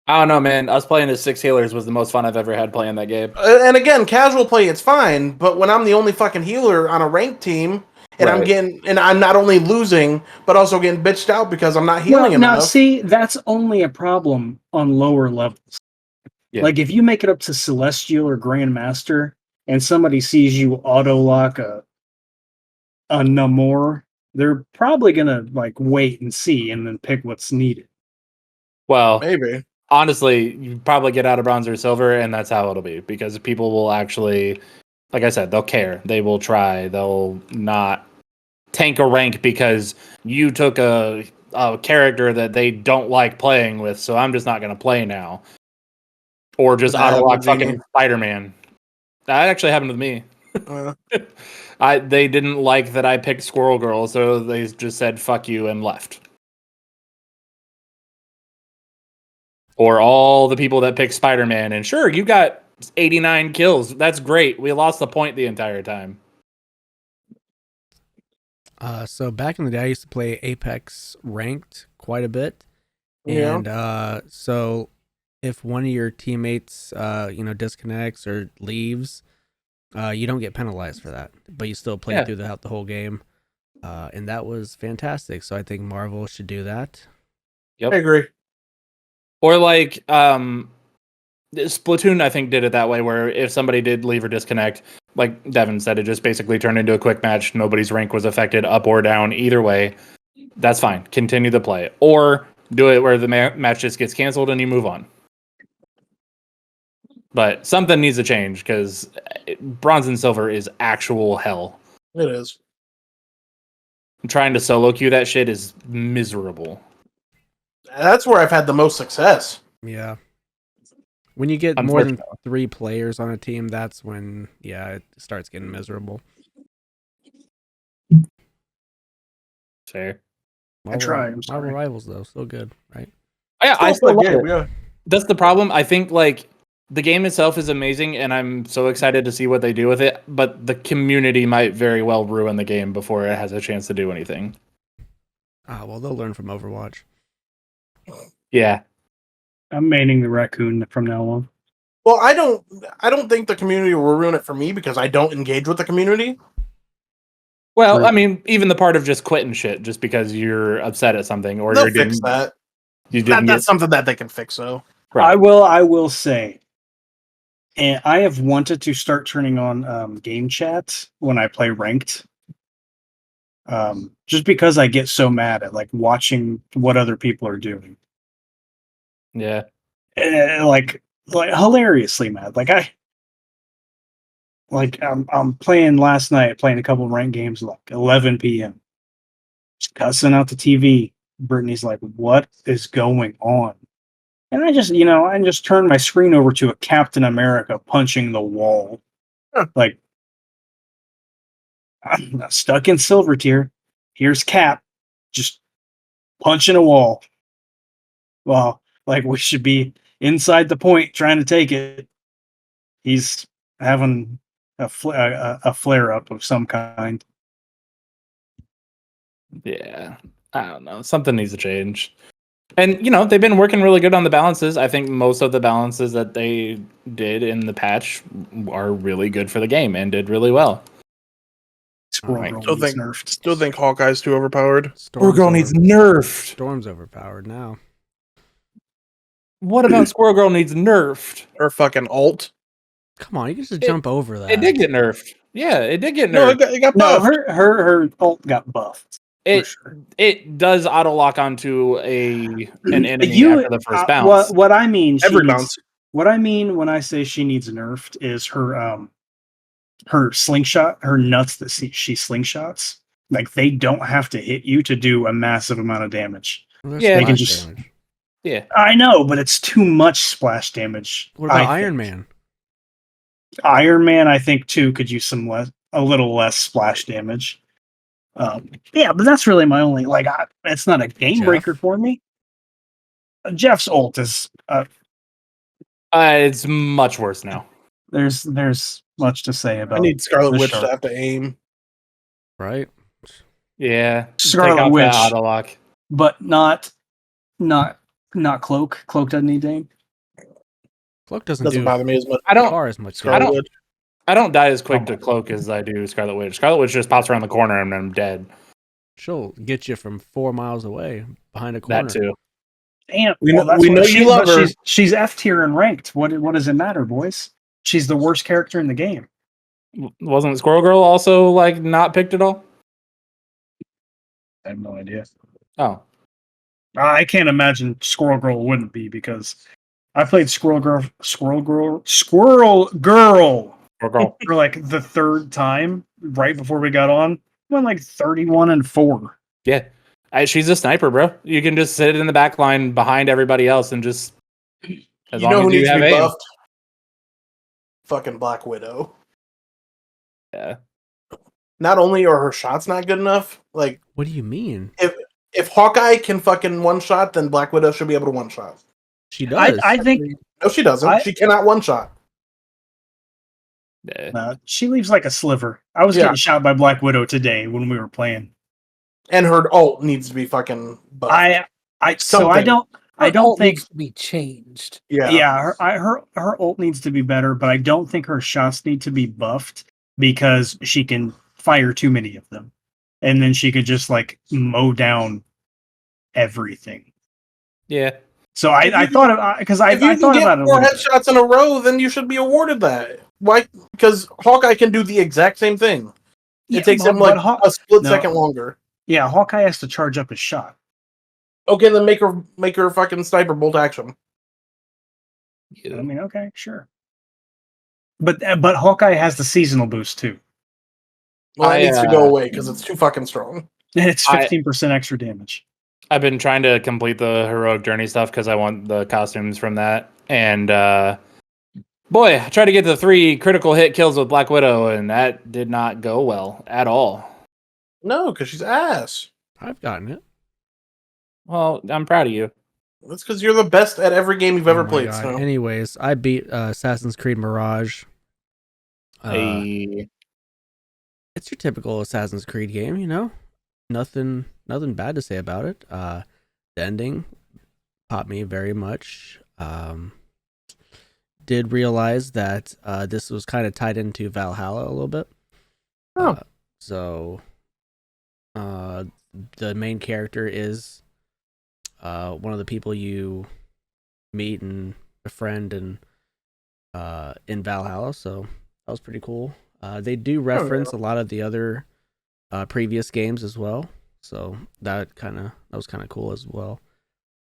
S4: I don't know, man. Us playing as 6 healers was the most fun I've ever had playing that game.
S3: And again, casual play, it's fine, but when I'm the only fucking healer on a ranked team, and I'm not only losing, but also getting bitched out because I'm not healing enough.
S1: Now, see, that's only a problem on lower levels. Yeah. Like if you make it up to Celestial or Grandmaster, and somebody sees you auto lock a Namor, they're probably gonna like wait and see and then pick what's needed.
S4: Well,
S3: maybe.
S4: Honestly, you probably get out of bronze or silver, and that's how it'll be because people will actually, like I said, they'll care. They will try. They'll not tank a rank because you took a character that they don't like playing with, so I'm just not going to play now. Or just auto lock fucking Spider-Man. That actually happened with me. They didn't like that I picked Squirrel Girl, so they just said fuck you and left. Or all the people that picked Spider-Man, and sure, you got 89 kills. That's great. We lost the point the entire time.
S2: So back in the day, I used to play Apex ranked quite a bit. And so if one of your teammates, disconnects or leaves, you don't get penalized for that, but you still play throughout the whole game. And that was fantastic. So I think Marvel should do that.
S3: Yep. I agree.
S4: Or like Splatoon, I think, did it that way, where if somebody did leave or disconnect, like Devin said, it just basically turned into a quick match. Nobody's rank was affected, up or down. Either way, that's fine. Continue the play. Or do it where the match just gets canceled and you move on. But something needs to change because bronze and silver is actual hell.
S3: It is.
S4: Trying to solo queue that shit is miserable.
S3: That's where I've had the most success.
S2: Yeah. When you get more than 3 players on a team, that's when, it starts getting miserable.
S4: Fair.
S2: Marvel Rivals, though, still good, right?
S4: Yeah, I still love it. Yeah. That's the problem. I think, like, the game itself is amazing, and I'm so excited to see what they do with it, but the community might very well ruin the game before it has a chance to do anything.
S2: Well, they'll learn from Overwatch.
S4: Yeah.
S1: I'm maining the raccoon from now on.
S3: Well, I don't think the community will ruin it for me because I don't engage with the community.
S4: Well, I mean, even the part of just quitting shit just because you're upset at something or
S3: they'll fix that. That's something that they can fix, though.
S1: Right. I will say, and I have wanted to start turning on game chat when I play ranked. Just because I get so mad at like watching what other people are doing.
S4: Yeah.
S1: Like hilariously mad. I'm playing last night, playing a couple of ranked games like 11 p.m. Just cussing out the TV. Brittany's like, "What is going on?" And I just turned my screen over to a Captain America punching the wall. Like, I'm not stuck in silver tier. Here's Cap just punching a wall. Well, like we should be inside the point trying to take it. He's having a flare up of some kind.
S4: Yeah, I don't know. Something needs to change. And, you know, they've been working really good on the balances. I think most of the balances that they did in the patch are really good for the game and did really well.
S1: Squirrel
S2: Alright.
S1: Girl
S3: Still
S1: needs
S3: think
S1: nerfed.
S3: still think Hawkeye's too overpowered.
S4: Squirrel Girl needs nerfed.
S2: Storm's overpowered now.
S4: What about Squirrel Girl needs nerfed?
S3: Or fucking alt.
S2: Come on, you can just jump over that.
S4: It did get nerfed. Yeah, it did get nerfed.
S3: No, it got
S1: No,
S3: buffed.
S1: her ult got buffed.
S4: it
S1: sure.
S4: it does auto lock onto an enemy
S1: You-
S4: after the first bounce.
S1: What I mean,
S3: Every bounce.
S1: What I mean when I say she needs nerfed is her slingshot, her nuts that she slingshots. Like they don't have to hit you to do a massive amount of damage.
S2: Well,
S4: Yeah,
S1: they can
S2: splash
S1: just-
S2: damage.
S4: Yeah,
S1: I know, but it's too much splash damage.
S2: What about
S1: I
S2: Iron
S1: think.
S2: Man?
S1: Iron Man, I think too, could use a little less splash damage. Yeah, but that's really my only it's not a game
S2: Jeff?
S1: breaker for me. Jeff's ult is
S4: it's much worse now.
S1: there's much to say about.
S3: I need Scarlet
S1: the
S3: Witch
S1: shark.
S3: to have to aim.
S2: Right?
S4: Yeah,
S1: Scarlet
S4: take off
S1: Witch.
S4: that auto lock.
S1: But not Cloak. Cloak doesn't need to aim.
S2: Cloak doesn't
S3: Doesn't
S2: do
S3: bother me as much.
S4: I don't.
S2: far as much.
S3: Scarlet
S4: don't-
S3: Witch.
S4: I don't die as quick to Cloak as I do Scarlet Witch. Scarlet Witch just pops around the corner and I'm dead.
S2: She'll get you from 4 miles away behind a corner.
S4: That too.
S1: Damn,
S3: We know-
S1: that's
S3: we
S1: what
S3: know you love her.
S1: She's F tier and ranked. What does it matter, boys? She's the worst character in the game.
S4: Wasn't Squirrel Girl also like not picked at all?
S1: I have no idea.
S4: Oh,
S1: I can't imagine Squirrel Girl wouldn't be because I played Squirrel Girl
S4: Squirrel Girl.
S1: for like the third time right before we got on. Went like 31-4.
S4: Yeah, she's a sniper, bro. You can just sit in the back line behind everybody else and just as
S3: You
S4: long
S3: know
S4: as
S3: who
S4: you
S3: needs to
S4: have
S3: be
S4: aim.
S3: buffed? Fucking Black Widow.
S4: Yeah.
S3: Not only are her shots not good enough, like
S2: What do you mean?
S3: if Hawkeye can fucking one shot, then Black Widow should be able to one shot.
S2: She does.
S1: I think
S3: No, she doesn't. She cannot one shot.
S4: Yeah.
S1: she leaves like a sliver. I was
S3: Yeah.
S1: getting shot by Black Widow today when we were playing.
S3: And her ult needs to be fucking buffed.
S1: I
S3: Something.
S1: don't
S5: Her ult
S1: think
S5: needs to be changed.
S3: Yeah.
S1: her ult needs to be better, but I don't think her shots need to be buffed because she can fire too many of them, and then she could just like mow down everything.
S4: Yeah.
S1: So
S3: If
S1: I
S3: you
S1: thought of because I
S3: If you
S1: thought
S3: can
S1: about
S3: get
S1: it. A
S3: 4
S1: little bit.
S3: headshots in a row, then you should be awarded that. Why? Because Hawkeye can do the exact same thing.
S1: Yeah,
S3: It takes
S1: but-
S3: him like
S1: but Haw-
S3: a split
S1: no.
S3: second longer.
S1: Yeah, Hawkeye has to charge up his shot.
S3: Okay, then make her fucking sniper bolt action.
S1: I mean, okay, sure. But Hawkeye has the seasonal boost too,
S3: Well, that
S4: I,
S3: needs to go away because it's too fucking strong.
S1: and it's
S4: I-
S1: 15% extra damage.
S4: I've been trying to complete the heroic journey stuff because I want the costumes from that. And boy, I tried to get the 3 critical hit kills with Black Widow, and that did not go well at all.
S3: No, because she's ass.
S2: I've gotten it.
S4: Well, I'm proud of you.
S3: That's because you're the best at every game you've ever
S2: Oh my
S3: played.
S2: God.
S3: So.
S2: Anyways, I beat Assassin's Creed Mirage.
S4: Hey.
S2: It's your typical Assassin's Creed game, you know. Nothing bad to say about it. The ending popped me very much. Did realize that this was kind of tied into Valhalla a little bit.
S3: Oh.
S2: So the main character is one of the people you meet and befriend and in Valhalla, so that was pretty cool. They do reference a lot of the other previous games as well, so that was kind of cool as well.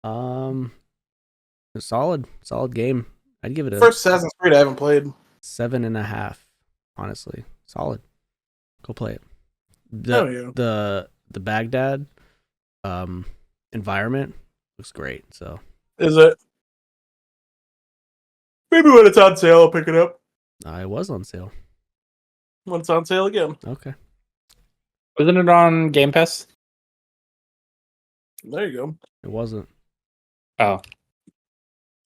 S2: A solid game. I'd give it a
S3: First Assassin's Creed I haven't played.
S2: 7.5. Honestly, solid. Go play it.
S3: Oh, yeah.
S2: The Baghdad environment looks great. So
S3: Is it? Maybe when it's on sale, I'll pick it up.
S2: it was on sale.
S3: When it's on sale again.
S2: Okay.
S4: Wasn't it on Game Pass?
S3: There you go.
S2: It wasn't.
S4: Oh.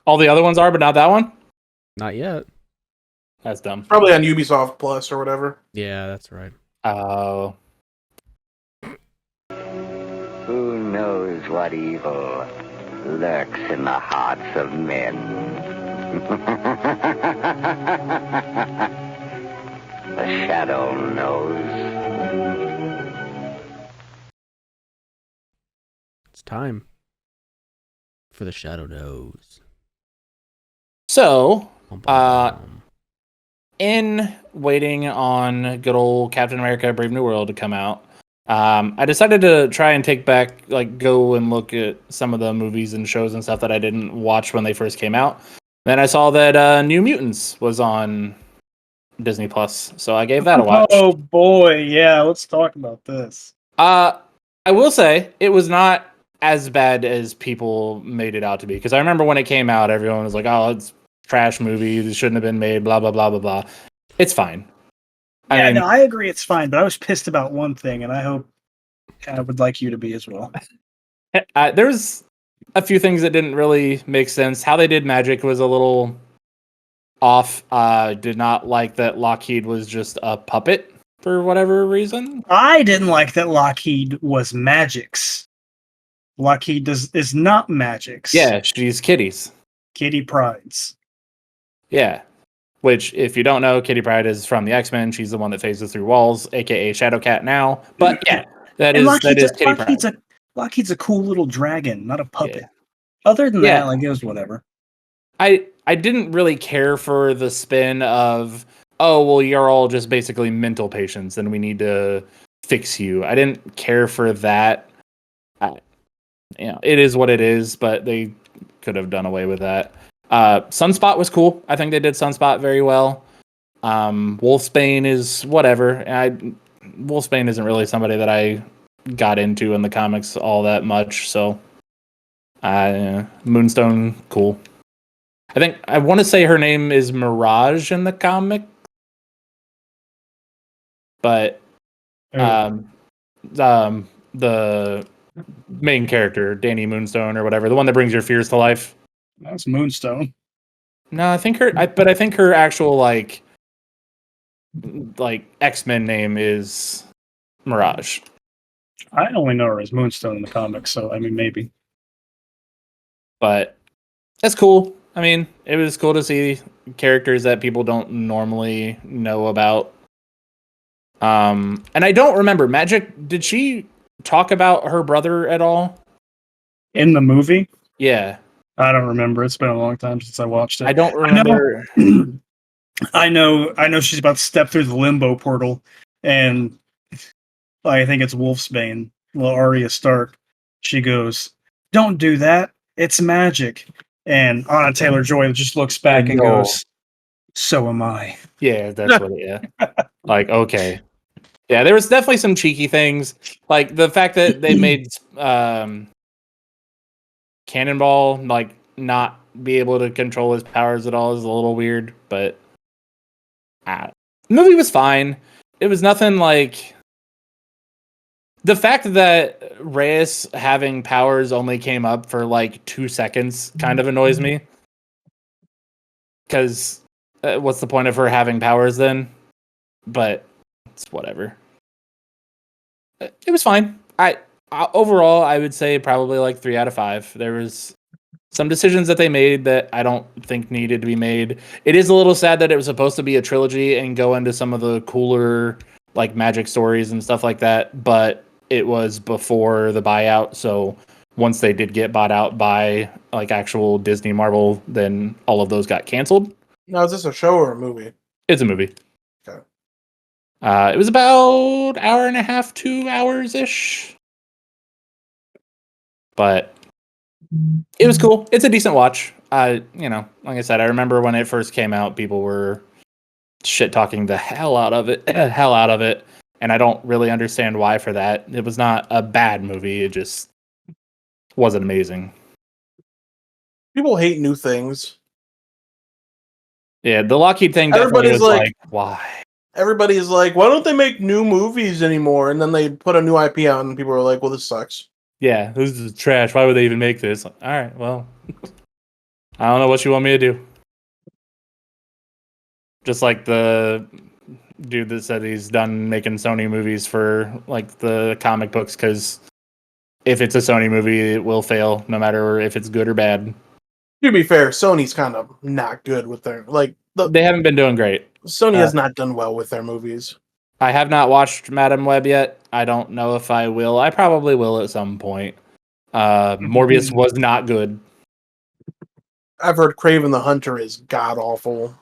S4: All the other ones are, but not that one?
S2: Not yet.
S4: That's dumb.
S3: Probably on Ubisoft Plus or whatever.
S2: Yeah, that's right.
S4: Oh.
S7: knows what evil lurks in the hearts of men. The shadow knows.
S2: It's time for the Shadow Knows.
S4: So, in waiting on good old Captain America: Brave New World to come out, I decided to try and go and look at some of the movies and shows and stuff that I didn't watch when they first came out. Then I saw that New Mutants was on Disney Plus, so I gave that a watch.
S1: Oh boy, yeah, let's talk about this.
S4: I will say it was not as bad as people made it out to be, because I remember when it came out, everyone was like, "Oh, it's a trash movie. It shouldn't have been made." Blah blah blah blah blah. It's fine.
S1: Yeah, no, I agree. It's fine, but I was pissed about one thing, and I hope I would like you to be as well.
S4: There's a few things that didn't really make sense. How they did magic was a little off. Did not like that Lockheed was just a puppet for whatever reason.
S1: I didn't like that Lockheed was Magix. Lockheed is not Magix.
S4: Yeah, she's Kitty's.
S1: Kitty Pride's.
S4: Yeah. Which, if you don't know, Kitty Pryde is from the X-Men. She's the one that phases through walls, aka Shadowcat now. But yeah, that is Kitty Pryde.
S1: Lockheed's a cool little dragon, not a puppet. Yeah. Other than that, like, it was whatever.
S4: I didn't really care for the spin of, oh, well, you're all just basically mental patients and we need to fix you. I didn't care for that. It is what it is, but they could have done away with that. Sunspot was cool. I think they did Sunspot very well. Wolfsbane is whatever. Wolfsbane isn't really somebody that I got into in the comics all that much, so Moonstone, cool. I want to say her name is Mirage in the comic, but the main character, Danny Moonstone or whatever, the one that brings your fears to life.
S1: That's Moonstone.
S4: No, I think her actual like X-Men name is Mirage.
S1: I only know her as Moonstone in the comics, so I mean maybe.
S4: But that's cool. I mean, it was cool to see characters that people don't normally know about. And I don't remember, Magic, did she talk about her brother at all?
S1: In the movie?
S4: Yeah.
S1: I don't remember. It's been a long time since I watched it.
S4: I don't remember.
S1: I know she's about to step through the limbo portal, and I think it's Wolfsbane, well, Arya Stark. She goes, "Don't do that. It's magic." And Anna Taylor-Joy just looks back and goes, "So am I."
S4: Yeah, that's what it is. Like, okay. Yeah, there was definitely some cheeky things. Like the fact that they made Cannonball like not be able to control his powers at all is a little weird, but the movie was fine. It was nothing like the fact that Reyes having powers only came up for like 2 seconds kind of annoys me. Because what's the point of her having powers then? But it's whatever. It was fine. Overall, I would say probably like 3 out of 5. There was some decisions that they made that I don't think needed to be made. It is a little sad that it was supposed to be a trilogy and go into some of the cooler like magic stories and stuff like that, but it was before the buyout, so once they did get bought out by like actual Disney Marvel, then all of those got canceled.
S3: Now, is this a show or a movie?
S4: It's a movie.
S3: Okay.
S4: It was about 1.5 to 2 hours ish, but it was cool. It's a decent watch. Like I said, I remember when it first came out, people were shit talking the hell out of it, and I don't really understand why for that. It was not a bad movie. It just wasn't amazing.
S3: People hate new things.
S4: Yeah, the Lockheed thing definitely was like, why?
S3: Everybody's like, why don't they make new movies anymore? And then they put a new IP out, and people are like, well, this sucks.
S4: Yeah, this is trash. Why would they even make this? All right, well, I don't know what you want me to do. Just like the dude that said he's done making Sony movies for like the comic books because if it's a Sony movie, it will fail, no matter if it's good or bad.
S3: To be fair, Sony's kind of not good with their
S4: They haven't been doing great.
S3: Sony has not done well with their movies.
S4: I have not watched Madam Web yet. I don't know if I will. I probably will at some point. Morbius was not good.
S3: I've heard Kraven the Hunter is god awful.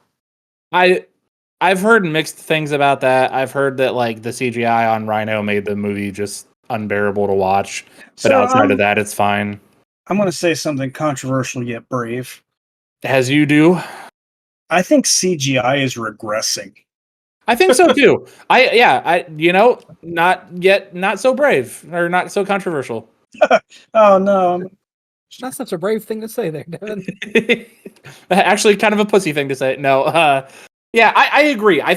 S4: I've heard mixed things about that. I've heard that like the CGI on Rhino made the movie just unbearable to watch. But outside of that, it's fine.
S1: I'm going to say something controversial yet brave.
S4: As you do.
S1: I think CGI is regressing.
S4: I think so too. Not so brave or not so controversial.
S1: Oh no.
S5: Not such a brave thing to say there, Devin.
S4: Actually, kind of a pussy thing to say. No, I agree. I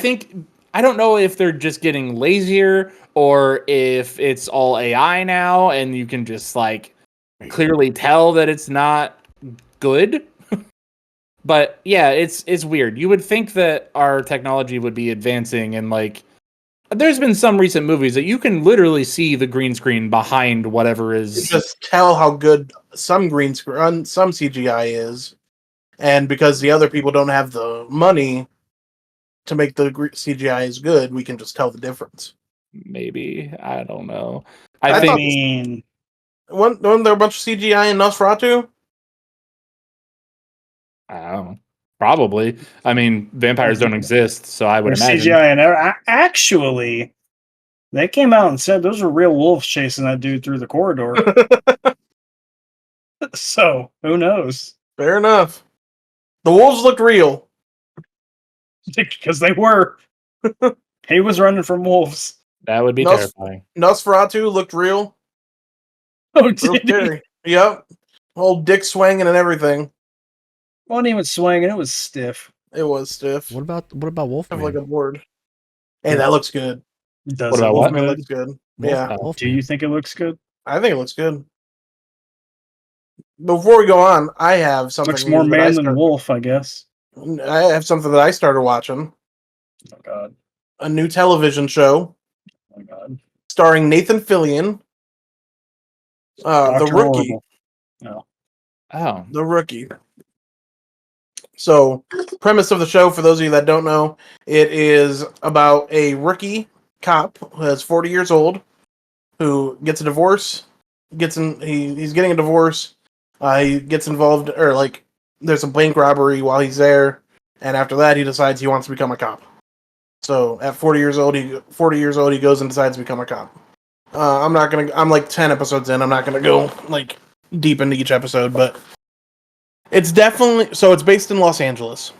S4: don't know if they're just getting lazier or if it's all AI now and you can just like clearly tell that it's not good. But yeah, it's weird. You would think that our technology would be advancing and like there's been some recent movies that you can literally see the green screen behind whatever is.
S3: You just tell how good some green screen, some CGI is, and because the other people don't have the money to make the CGI as good, we can just tell the difference.
S4: Maybe, I don't know.
S3: Wasn't there a bunch of CGI in Nosferatu?
S4: I don't know. Probably. I mean, vampires don't exist, so I would imagine.
S1: CGI and actually, they came out and said those were real wolves chasing that dude through the corridor. So who knows?
S3: Fair enough. The wolves looked real
S1: because they were. He was running from wolves.
S4: That would be terrifying.
S3: Nosferatu looked real.
S1: Oh, did he?
S3: Yep. Whole dick swinging and everything.
S1: Wasn't even swinging. It was stiff.
S3: It was stiff.
S2: What about Wolfman?
S3: Like a board. Hey, that looks good.
S1: Does
S4: what
S1: it
S4: about
S1: look
S3: Wolfman
S1: good?
S3: looks good. Yeah.
S1: Do you think it looks good?
S3: I think it looks good. Before we go on, I have something.
S1: Looks more man than wolf, I guess.
S3: I have something that I started watching.
S1: Oh God.
S3: A new television show.
S1: Oh my God.
S3: Starring Nathan Fillion. The Rookie.
S1: No.
S4: Oh.
S3: The Rookie. So, premise of the show, for those of you that don't know, it is about a rookie cop who is 40 years old, who gets a divorce. He's getting a divorce. He gets involved, or like, there's a bank robbery while he's there, and after that, he decides he wants to become a cop. So, at 40 years old, he goes and decides to become a cop. I'm like 10 episodes in. I'm not gonna go like deep into each episode, but it's definitely, so it's based in Los Angeles,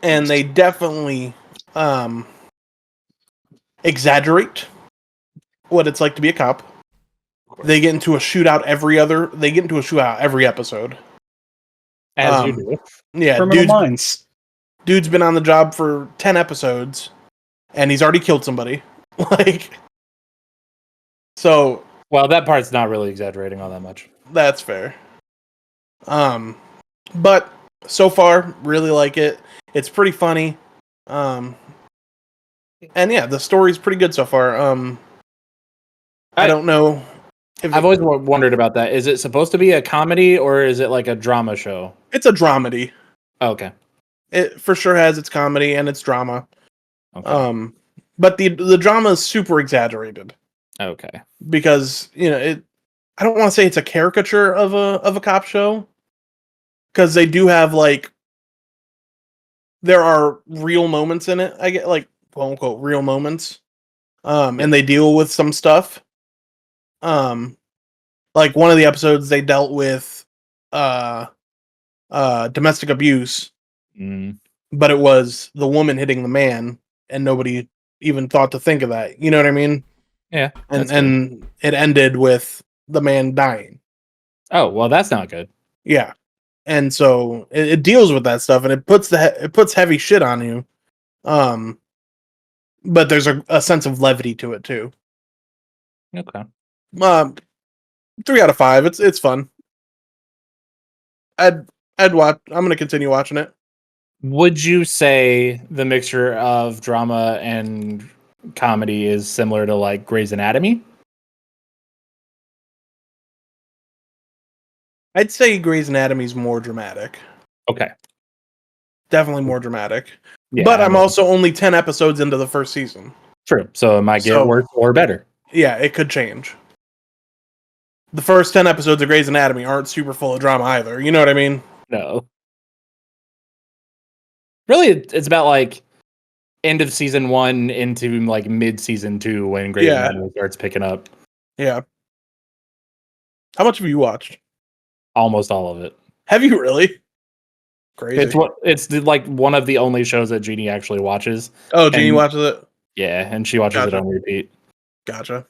S3: and they definitely exaggerate what it's like to be a cop. They get into a shootout every episode.
S4: As you do.
S3: Yeah,
S1: Criminal Minds.
S3: Dude's been on the job for 10 episodes, and he's already killed somebody. So.
S4: Well, that part's not really exaggerating all that much.
S3: That's fair. But so far, really like it. It's pretty funny. And yeah, the story's pretty good so far. I don't know.
S4: I've always wondered about that. Is it supposed to be a comedy or is it like a drama show?
S3: It's a dramedy.
S4: Oh, okay. It
S3: for sure has its comedy and its drama.
S4: Okay.
S3: But the drama is super exaggerated.
S4: Okay.
S3: Because, I don't want to say it's a caricature of a cop show, because they do have there are real moments in it. I get quote unquote real moments, and they deal with some stuff. Like one of the episodes they dealt with domestic abuse, but it was the woman hitting the man, and nobody even thought to think of that. You know what I mean?
S4: Yeah.
S3: And it ended with the man dying.
S4: Oh, well, that's not good.
S3: Yeah. And so it deals with that stuff, and it puts heavy shit on you. But there's a sense of levity to it too.
S4: Okay.
S3: 3 out of 5. It's fun. I'd watch. I'm gonna continue watching it.
S4: Would you say the mixture of drama and comedy is similar to like Grey's Anatomy?
S3: I'd say Grey's Anatomy's more dramatic.
S4: Okay.
S3: Definitely more dramatic.
S4: Yeah,
S3: but I'm also only 10 episodes into the first season.
S4: True. So it might get worse or better.
S3: Yeah, it could change. The first 10 episodes of Grey's Anatomy aren't super full of drama either. You know what I mean?
S4: No. Really, it's about like end of season 1 into like mid season 2 when Grey's Anatomy starts picking up.
S3: Yeah. How much have you watched?
S4: Almost all of it.
S3: Have you really? Crazy.
S4: It's like one of the only shows that Jeannie actually watches.
S3: Oh, Jeannie watches it?
S4: Yeah, and she watches it on repeat.
S3: Gotcha.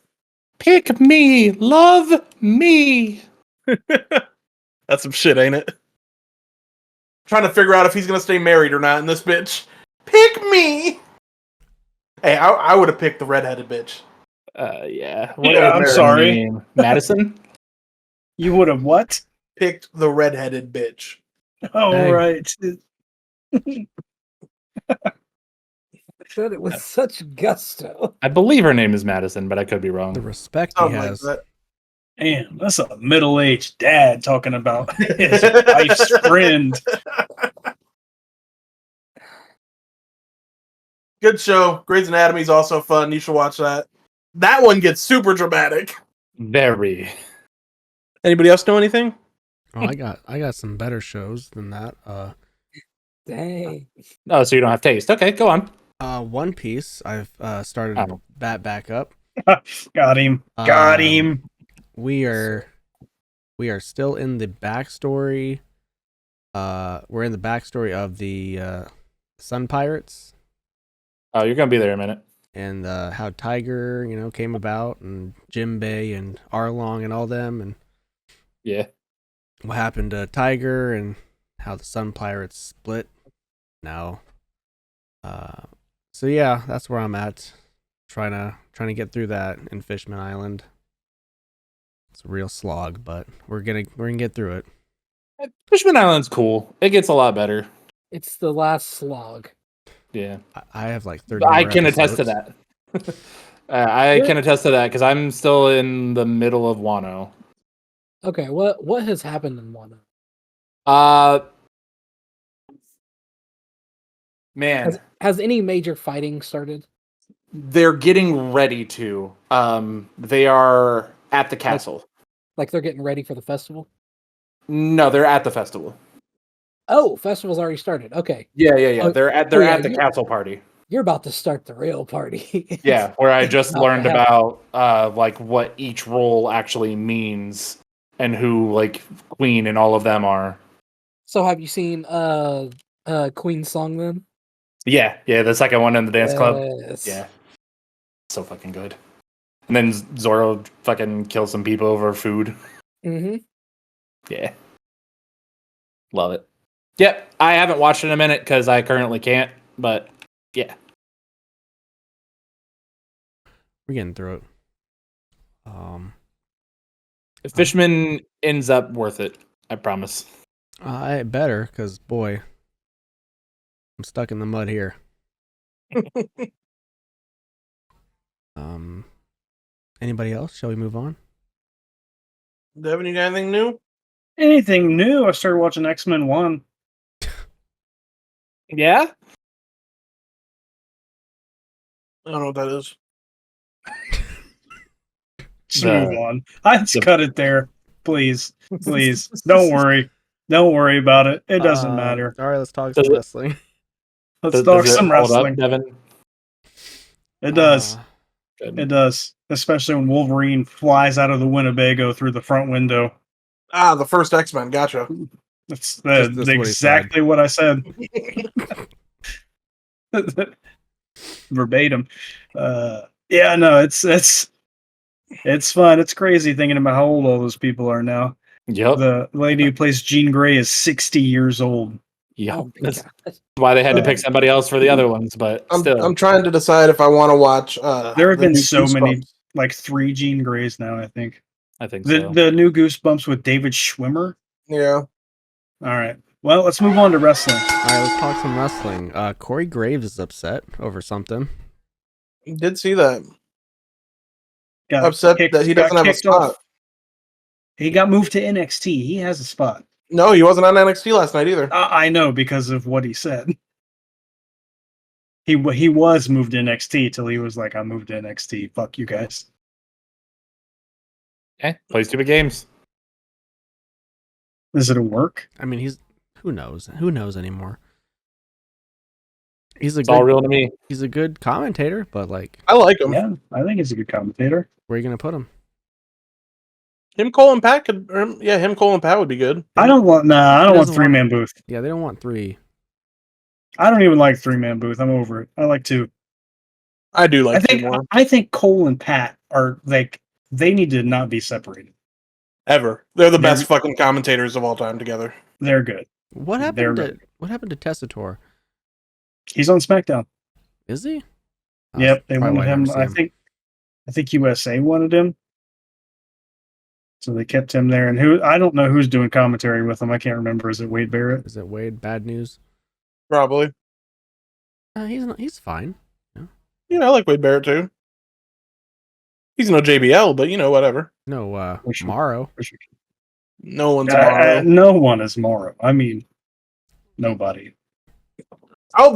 S4: Pick me, love me.
S3: That's some shit, ain't it? Trying to figure out if he's gonna stay married or not in this bitch. Pick me. Hey, I would have picked the redheaded bitch.
S4: Yeah.
S1: I'm sorry,
S4: Madison.
S1: You would have what?
S3: Picked the redheaded bitch.
S1: Oh,
S2: Hey.
S1: right.
S5: I said it with such gusto.
S4: I believe her name is Madison, but I could be wrong.
S2: The respect he
S3: Something
S2: has.
S3: like that.
S1: Damn, that's a middle-aged dad talking about his wife's friend.
S3: Good show. Grey's Anatomy is also fun. You should watch that. That one gets super dramatic.
S4: Very.
S3: Anybody else know anything?
S2: Oh, I got some better shows than that.
S5: Dang.
S4: Oh, so you don't have taste. Okay, go on.
S2: One Piece. I've started that back up.
S1: Got him. Got him.
S2: We are still in the backstory. We're in the backstory of the Sun Pirates.
S4: Oh, you're gonna be there in a minute.
S2: And how Tiger, came about, and Jinbei and Arlong and all them, and
S4: Yeah.
S2: what happened to Tiger, and how the Sun Pirates split. Now, so yeah, that's where I'm at. Trying to get through that in Fishman Island. It's a real slog, but we're gonna get through it.
S4: Fishman Island's cool. It gets a lot better.
S5: It's the last slog.
S4: Yeah.
S2: I have like 30
S4: I
S2: more
S4: can attest to
S2: episodes.
S4: that. I can attest to that because I'm still in the middle of Wano.
S5: Okay, what has happened in Wano?
S4: Man,
S5: Has any major fighting started?
S4: they're getting ready to. They are at the castle.
S5: Like they're getting ready for the festival?
S4: No, they're at the festival.
S5: Oh, festival's already started. Okay.
S4: Yeah.
S5: Oh,
S4: They're at the castle party.
S5: You're about to start the real party.
S4: Yeah, where I just
S5: About
S4: learned
S5: to
S4: about like what each role actually means and who like Queen and all of them are.
S5: So have you seen Queen's song then?
S4: Yeah, the second one in the dance club.
S5: Yes.
S4: Yeah. So fucking good. And then Zoro fucking kills some people over food.
S5: Mm-hmm.
S4: Yeah. Love it. Yep, I haven't watched it in a minute because I currently can't, but yeah.
S2: We're getting through it.
S4: If Fishman ends up worth it, I promise.
S2: I better, because boy, I'm stuck in the mud here. Anybody else? Shall we move on?
S3: Devin, you got anything new?
S1: Anything new? I started watching X-Men 1.
S4: Yeah?
S3: I don't know what that is.
S1: Just move on. I'd cut it there. Please. Don't worry. Don't worry about it. It doesn't matter.
S2: All right, let's talk some wrestling.
S1: Let's talk some wrestling.
S4: Up, Devin?
S1: It does.
S4: Good.
S1: It does. Especially when Wolverine flies out of the Winnebago through the front window.
S3: Ah, the first X-Men. Gotcha.
S1: That's
S2: That's
S1: exactly what I said. Verbatim. Yeah, no, it's fun. It's crazy thinking about how old all those people are now.
S4: Yep.
S1: The lady who plays Jean Grey is 60 years old.
S4: Yep.
S5: Oh,
S4: That's why they had to pick somebody else for the other ones, but still.
S3: I'm trying to decide if I want to watch.
S1: There have been
S3: new
S1: so many,
S3: Goosebumps.
S1: like 3 Jean Greys now, I think.
S4: I think so.
S1: The new Goosebumps with David Schwimmer.
S3: Yeah.
S1: All right. Well, let's move on to wrestling.
S2: All right, let's talk some wrestling. Corey Graves is upset over something.
S3: Did see that.
S1: Got
S3: Upset
S1: kicked-
S3: that he
S1: got
S3: doesn't have a
S1: kicked off-
S3: spot.
S1: He got moved to NXT. He has a spot.
S3: No, he wasn't on NXT last night either.
S1: I know because of what he said. He was moved to NXT till he was like, I moved to NXT. Fuck you guys.
S4: Play stupid games.
S1: Is it a work?
S2: I mean, who knows? Who knows anymore?
S4: It's all real to me.
S2: He's a good commentator, but like,
S3: I like him.
S1: Yeah, I think he's a good commentator.
S2: where are you gonna put him?
S3: Him, Cole, and Pat could. Him, Cole, and Pat would be good.
S1: I don't want 3-man booth.
S2: Yeah, they don't want 3.
S1: I don't even like 3-man booth. I'm over it. I like 2.
S3: I do like 2 more.
S1: I think Cole and Pat are like they need to not be separated.
S3: Ever. They're the best fucking commentators of all time together.
S1: They're good.
S2: What happened to Tessitore?
S1: He's on SmackDown.
S2: Is he?
S1: Yep, they
S2: probably
S1: wanted
S2: why I
S1: him.
S2: never see him.
S1: I think USA wanted him, so they kept him there. And I don't know who's doing commentary with him. I can't remember. Is it Wade Barrett?
S2: Is it Wade? Bad news.
S3: Probably.
S2: He's fine.
S3: Yeah, I like Wade Barrett too. He's no JBL, but whatever.
S2: No, Morrow.
S3: No one's Morrow.
S1: No one is Morrow. I mean, nobody.
S3: I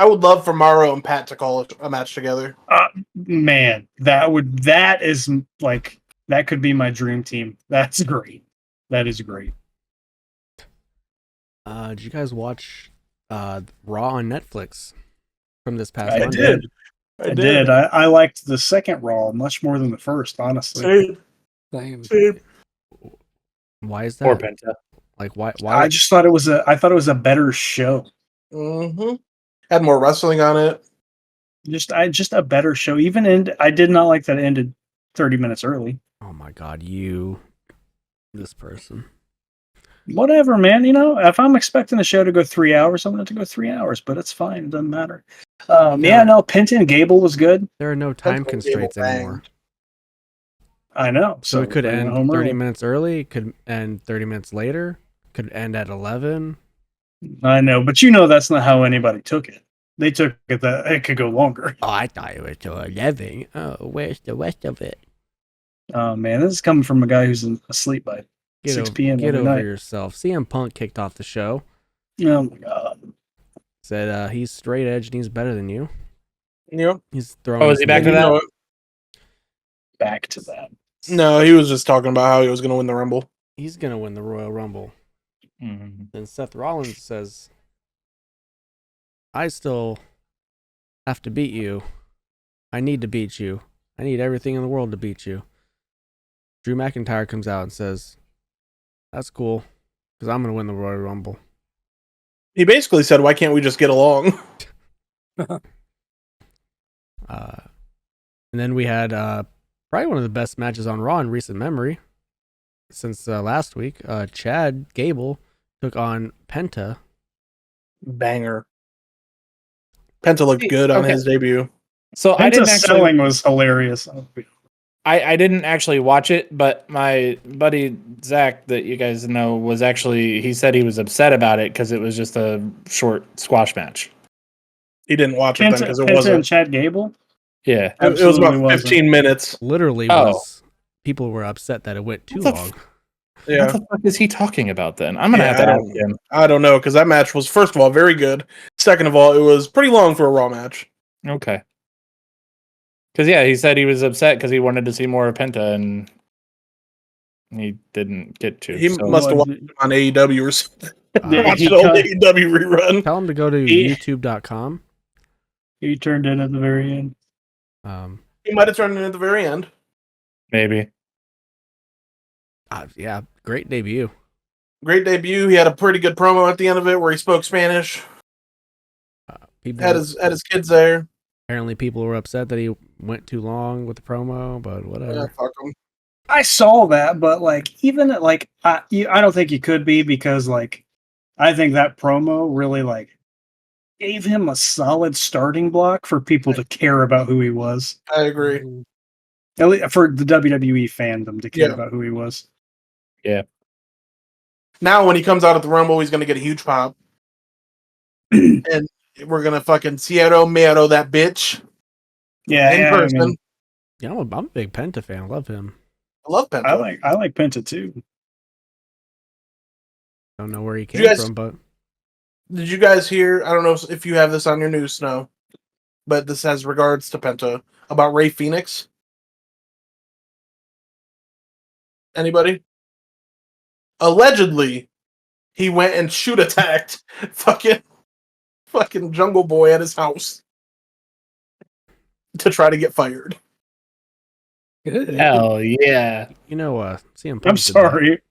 S3: would love for Morrow and Pat to call a match together.
S1: Man, that could be my dream team. That's great. That is great.
S2: Did you guys watch Raw on Netflix from this past
S1: I
S2: Monday?
S1: I did. I liked the second Raw much more than the first, honestly.
S5: Same.
S2: Why is that?
S4: Poor Penta.
S2: Like why?
S1: I just thought it was a better show.
S3: Mm-hmm. Had more wrestling on it.
S1: Just a better show. I did not like that it ended 30 minutes early.
S2: Oh my god, this person.
S1: Whatever, man. If I'm expecting the show to go 3 hours, I'm going to go 3 hours, but it's fine. It doesn't matter. Penta and Gable was good.
S2: There are no time constraints anymore.
S1: I know.
S2: So it could end 30 minutes early, it could end 30 minutes later, could end at 11.
S1: I know, but that's not how anybody took it. They took it that it could go longer.
S2: Oh, I thought it was till 11. Oh, where's the rest of it?
S1: Oh, man, this is coming from a guy who's asleep by 6 p.m.
S2: Get
S1: every
S2: over
S1: night.
S2: yourself. CM Punk kicked off the show.
S1: Oh, my God.
S2: Said he's straight edge and he's better than you.
S3: Yep.
S2: He's throwing.
S4: Oh, is he back to that?
S1: Back to that.
S3: No, he was just talking about how he was going to win the Rumble.
S2: He's going to win the Royal Rumble.
S4: Mm-hmm.
S2: Then Seth Rollins says, I still have to beat you. I need to beat you. I need everything in the world to beat you. Drew McIntyre comes out and says, that's cool, because I'm going to win the Royal Rumble.
S3: He basically said, why can't we just get along?
S2: And then we had probably one of the best matches on Raw in recent memory since last week. Chad Gable took on Penta.
S3: Banger. Penta looked good on his debut.
S4: So
S1: Penta's selling was hilarious.
S4: I didn't actually watch it, but my buddy Zach, that you guys know, he said he was upset about it because it was just a short squash match.
S3: He didn't watch it then because it wasn't.
S1: And Chad Gable?
S4: Yeah.
S3: It was about 15 minutes.
S2: Literally people were upset that it went too long.
S3: Yeah.
S4: What the fuck is he talking about then? I'm going to have to ask him.
S3: I don't know, because that match was, first of all, very good. Second of all, it was pretty long for a Raw match.
S4: Okay. Because, he said he was upset because he wanted to see more of Penta, and he didn't get to.
S3: He must have watched it on AEW or something. Watched
S1: he
S3: an old AEW rerun.
S2: Tell him to go to youtube.com.
S1: He turned in at the very end.
S3: He might have turned in at the very end.
S4: Maybe.
S2: Yeah, great debut.
S3: Great debut. He had a pretty good promo at the end of it where he spoke Spanish. Had his kids there.
S2: Apparently, people were upset that he went too long with the promo, but whatever.
S3: Yeah, fuck him.
S1: I saw that, but I don't think he could be because I think that promo really gave him a solid starting block for people to care about who he was.
S3: I agree.
S1: At least for the WWE fandom to care about who he was.
S4: Yeah.
S3: Now, when he comes out at the Rumble, he's going to get a huge pop. And we're going to fucking Cierro Miedo that bitch.
S1: Yeah.
S3: In person.
S2: I'm a big Penta fan. I love him.
S3: I love Penta.
S1: I like Penta too.
S2: Don't know where he
S3: you
S2: came
S3: guys-
S2: from, but
S3: Did you guys hear? I don't know if you have this on your news, Snow, but this has regards to Penta about Ray Phoenix. Anybody? Allegedly, he went and shoot attacked fucking Jungle Boy at his house to try to get fired.
S4: Hell yeah.
S2: CM Punk.
S1: I'm
S2: did
S1: sorry.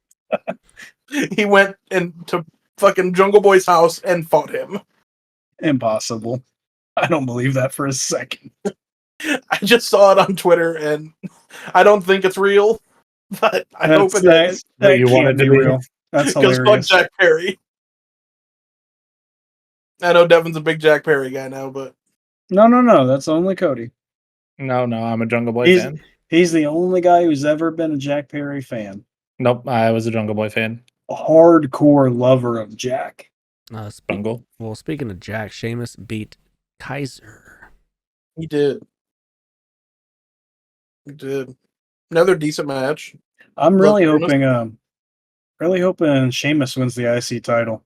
S3: He went into fucking Jungle Boy's house and fought him.
S1: Impossible. I don't believe that for a second.
S3: I just saw it on Twitter, and I don't think it's real, but I hope it is.
S4: But you want it to be
S1: real. That's
S3: Because fuck
S1: hilarious.
S3: Jack Perry. I know Devin's a big Jack Perry guy now, but
S1: No. That's only Cody.
S4: No, I'm a Jungle Boy
S1: He's-
S4: fan.
S1: He's the only guy who's ever been a Jack Perry fan.
S4: Nope, I was a Jungle Boy fan.
S1: A hardcore lover of Jack.
S4: Jungle.
S2: Well, speaking of Jack, Sheamus beat Kaiser.
S3: he did. He did. Another decent match.
S1: I'm
S3: Well,
S1: really
S3: Sheamus-
S1: hoping Sheamus wins the IC title.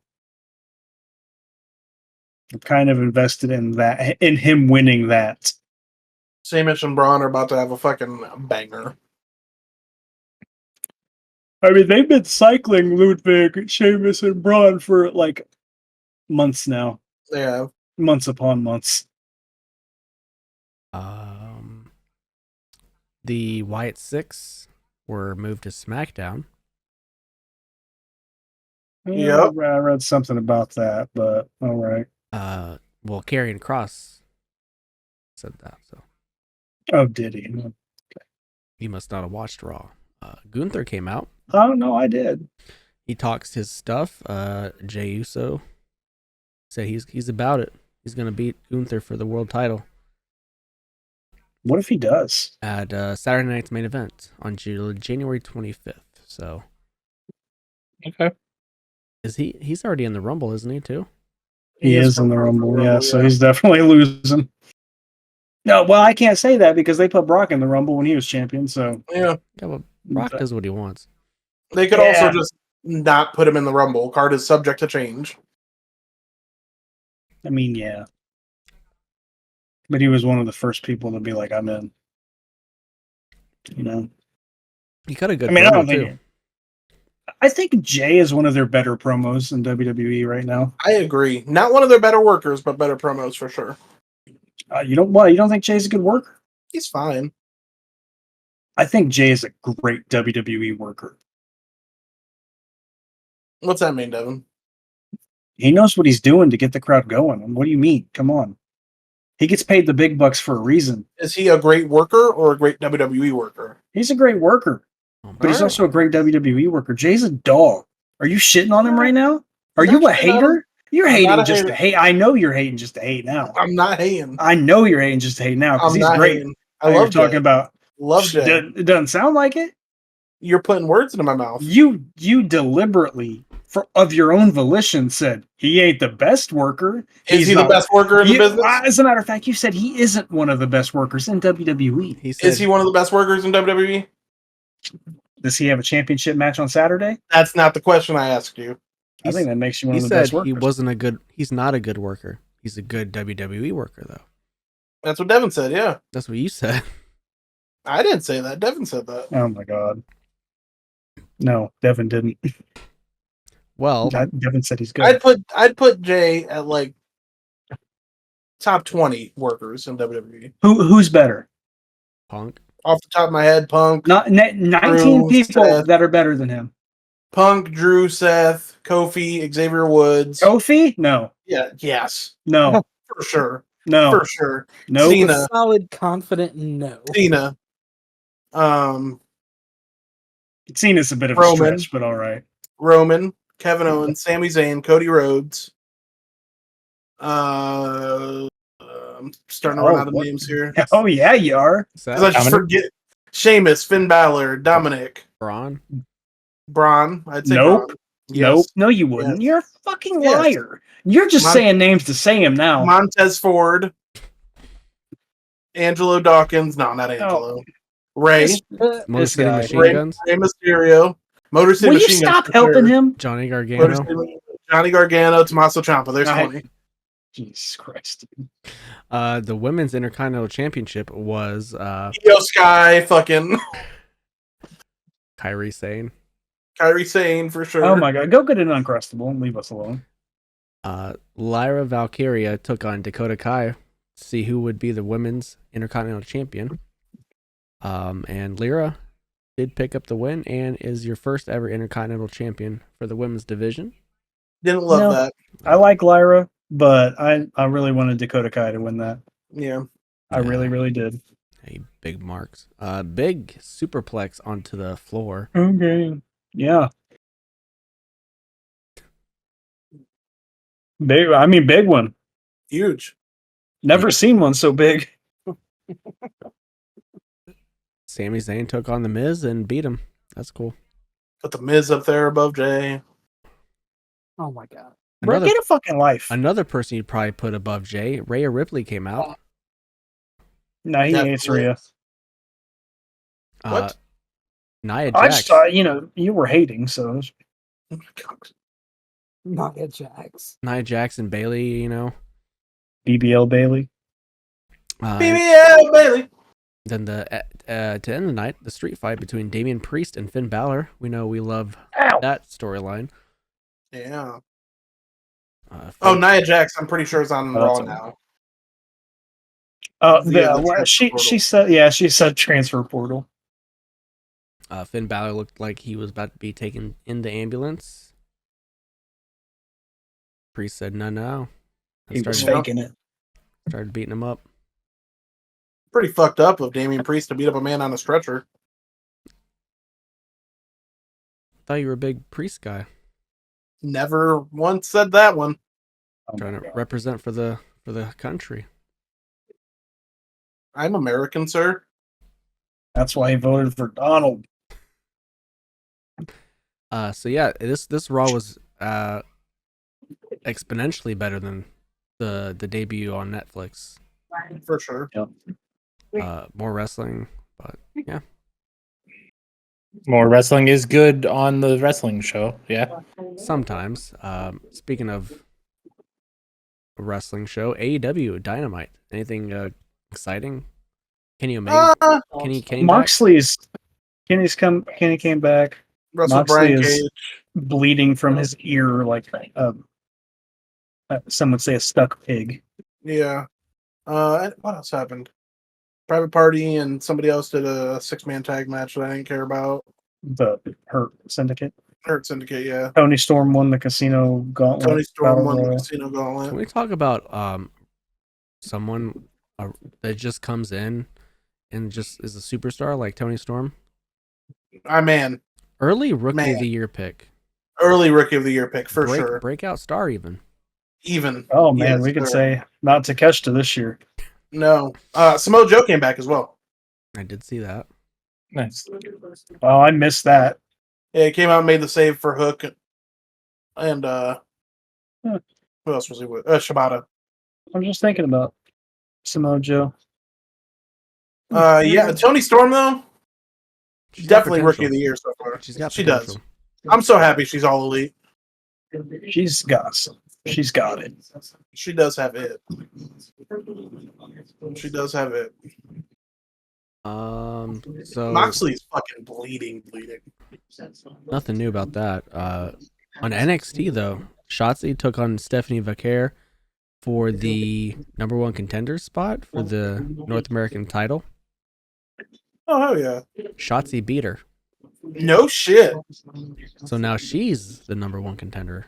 S1: I'm kind of invested in that, in him winning that.
S3: Sheamus and Braun are about to have a fucking banger.
S1: I mean, they've been cycling Ludwig, Sheamus, and Braun for like months now.
S3: They have.
S1: Months upon months.
S2: The Wyatt Six were moved to SmackDown.
S3: Yep.
S1: I read something about that, but all right.
S2: Well, Karrion Kross said that, so
S1: Oh, did he?
S2: he must not have watched Raw. Gunther came out.
S1: Oh, no, I did.
S2: He talks his stuff. Jey Uso said he's about it. He's gonna beat Gunther for the world title
S1: What if he does?
S2: at Saturday night's main event on January 25th. So
S4: Okay.
S2: he's already in the Rumble, isn't he too?
S1: He is in the Rumble, yeah, so he's definitely losing. No, well, I can't say that because they put Brock in the Rumble when he was champion, so.
S3: Yeah.
S2: Yeah, well, Brock does what he wants.
S3: They could also just not put him in the Rumble. Card is subject to change.
S1: I mean, yeah. But he was one of the first people to be like, I'm in. You know?
S2: He cut a good
S1: I mean, I
S2: promo,
S1: don't
S2: too.
S1: think. I think Jay is one of their better promos in WWE right now.
S3: I agree. Not one of their better workers, but better promos for sure.
S1: You don't think Jay's a good worker?
S3: He's fine.
S1: I think Jay is a great WWE worker.
S3: What's that mean, Devin?
S1: He knows what he's doing to get the crowd going. And what do you mean? Come on. He gets paid the big bucks for a reason.
S3: Is he a great worker or a great WWE worker?
S1: He's a great worker, but he's also a great WWE worker. Jay's a dog. Are you shitting on him right now? Are you a hater? You're
S3: I'm not
S1: hating
S3: a
S1: just to
S3: hater.
S1: hate. I know you're hating just to hate now.
S3: I'm not hating.
S1: I know you're hating just to hate now because
S3: I'm
S1: he's
S3: not
S1: great.
S3: hating. I
S1: You're
S3: love
S1: talking
S3: Jay.
S1: about.
S3: Love Jay.
S1: It doesn't sound like it.
S3: You're putting words into my mouth.
S1: You deliberately, of your own volition, said he ain't the best worker.
S3: Is he the best worker in the business?
S1: As a matter of fact, you said he isn't one of the best workers in WWE.
S2: He said,
S3: Is he one of the best workers in WWE?
S1: Does he have a championship match on Saturday?
S3: That's not the question I asked you.
S1: I think that makes you one
S2: he
S1: of the best
S2: said
S1: workers.
S2: he's not a good worker. He's a good WWE worker, though.
S3: That's what Devin said, yeah.
S2: That's what you said.
S3: I didn't say that. Devin said that.
S1: Oh my god. No, Devin didn't.
S2: Well,
S1: Devin said he's good.
S3: I'd put Jay at like top 20 workers in WWE.
S1: Who's better?
S2: Punk.
S3: Off the top of my head, Punk.
S1: Not 19
S3: Drew,
S1: people
S3: Seth.
S1: that are better than him.
S3: Punk, Drew, Seth, Kofi, Xavier Woods.
S1: Kofi? No.
S3: Yeah, yes.
S1: No.
S3: For sure.
S1: No.
S3: For sure.
S1: No.
S3: Cena.
S5: Solid, confident no.
S3: Cena.
S1: Cena's a bit of a
S3: Roman.
S1: stretch, but all right.
S3: Roman, Kevin Owens, Sami Zayn, Cody Rhodes. I'm starting to run out of names here.
S1: Oh yeah, you are.
S3: Because I just forget. Sheamus, Finn Balor, Dominic,
S2: Braun.
S3: Braun. I'd say
S1: Nope.
S3: Braun.
S1: Nope.
S3: Yes.
S1: No, you wouldn't.
S3: Yes.
S1: You're a fucking
S3: Yes.
S1: liar. You're just saying names to say him now.
S3: Montez Ford. Angelo Dawkins. No, not Angelo. Ray.
S2: Motor City Machine
S3: Ray,
S2: Guns.
S3: Ray Mysterio. Motor City
S1: Will you
S3: Machine Gun
S1: stop
S3: for
S1: helping
S3: sure.
S1: him?
S2: Johnny
S3: Motor
S2: Gargano.
S3: City, Johnny Gargano, Tommaso Ciampa. There's 20.
S1: Jesus Christ.
S2: The women's Intercontinental Championship was
S3: Io Sky, fucking
S2: Kairi Sane.
S3: Kairi Sane for sure.
S1: Oh my god, go get an Uncrustable and leave us alone.
S2: Lyra Valkyria took on Dakota Kai to see who would be the women's Intercontinental Champion. And Lyra did pick up the win and is your first ever Intercontinental Champion for the women's division.
S3: Didn't love that.
S1: I like Lyra, but I really wanted Dakota Kai to win that.
S3: Yeah.
S1: I really, really did.
S2: Hey, big marks. Big superplex onto the floor.
S1: Okay. Yeah. Big one.
S3: Huge.
S1: Never seen one so big.
S2: Sami Zayn took on The Miz and beat him. That's cool.
S3: Put the Miz up there above Jay.
S5: Oh my god.
S1: Bro, get a fucking life.
S2: Another person you'd probably put above Jay, Rhea Ripley came out.
S1: No, he hates Rhea.
S3: What?
S2: Nia
S1: I
S2: Jax.
S1: just thought, you were hating, so.
S3: Oh my God.
S5: Nia Jax.
S2: Nia Jax and Bailey,
S1: BBL Bailey.
S3: BBL Bailey.
S2: Then to end the night, the street fight between Damian Priest and Finn Balor. We know we love that storyline.
S3: Yeah.
S2: Finn-
S3: Nia Jax, I'm pretty sure is on Raw now.
S1: She said transfer portal.
S2: Finn Balor looked like he was about to be taken in the ambulance. Priest said no.
S1: He was faking it.
S2: Started beating him up.
S3: Pretty fucked up of Damian Priest to beat up a man on a stretcher.
S2: Thought you were a big Priest guy.
S3: Never once said that one.
S2: Trying to represent for the country.
S3: I'm American, sir.
S1: That's why he voted for Donald.
S2: So yeah, this Raw was exponentially better than the debut on Netflix.
S3: For sure.
S1: Yep.
S2: More wrestling, but yeah.
S4: More wrestling is good on the wrestling show. Yeah.
S2: Sometimes. Speaking of a wrestling show, AEW Dynamite. Anything exciting? Kenny Omega. Kenny
S1: Moxley's Kenny came back.
S3: Russell
S1: Moxley
S3: Bryan
S1: is
S3: Cage.
S1: bleeding from his ear like some would say a stuck pig.
S3: Yeah. What else happened? Private Party and somebody else did a 6-man tag match that I didn't care about.
S1: The Hurt Syndicate.
S3: Hurt Syndicate, yeah.
S1: Tony Storm won the Casino Gauntlet.
S3: Tony Storm
S1: Battle
S3: won the
S1: Royal.
S3: Casino Gauntlet.
S2: Can we talk about someone that just comes in and just is a superstar like Tony Storm?
S3: Man.
S2: Early Rookie of the Year pick.
S3: Early Rookie of the Year pick, for sure.
S2: Breakout star even.
S1: Oh, man, we could say not Takeshita this year.
S3: No. Samoa Joe came back as well.
S2: I did see that.
S4: Nice.
S1: Oh, I missed that.
S3: Yeah, he came out and made the save for Hook. And who else was he with? Shibata.
S1: I'm just thinking about Samoa Joe.
S3: Yeah, Tony Storm, though,
S2: She's got
S3: definitely Rookie
S2: potential.
S3: of the Year so far.
S2: She
S3: does. I'm so happy she's all elite.
S1: She's got it.
S3: She does have it. She does have it.
S2: So
S3: Moxley's fucking bleeding.
S2: nothing new about that. On NXT though, Shotzi took on Stephanie Vaquer for the number 1 contender spot for the North American title.
S3: Oh hell yeah!
S2: Shotzi beat her,
S3: No shit.
S2: so now she's the number 1 contender.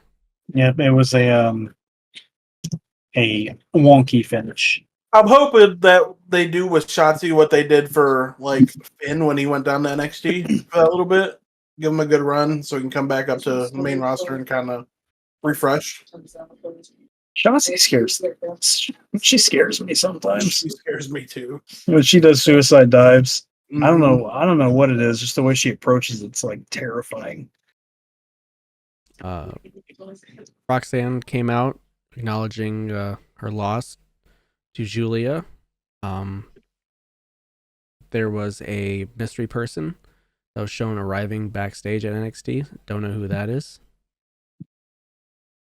S1: Yeah, it was a wonky finish.
S3: I'm hoping that they do with Shotzi what they did for like Finn when he went down to NXT for that little bit. Give him a good run so he can come back up to the main roster and kind of refresh.
S1: Shotzi she scares me sometimes.
S3: She scares me too.
S1: When she does suicide dives.
S3: Mm-hmm.
S1: I don't know what it is, just the way she approaches it's like terrifying.
S2: Roxanne came out acknowledging her loss to Julia. There was a mystery person that was shown arriving backstage at NXT. Don't know who that is,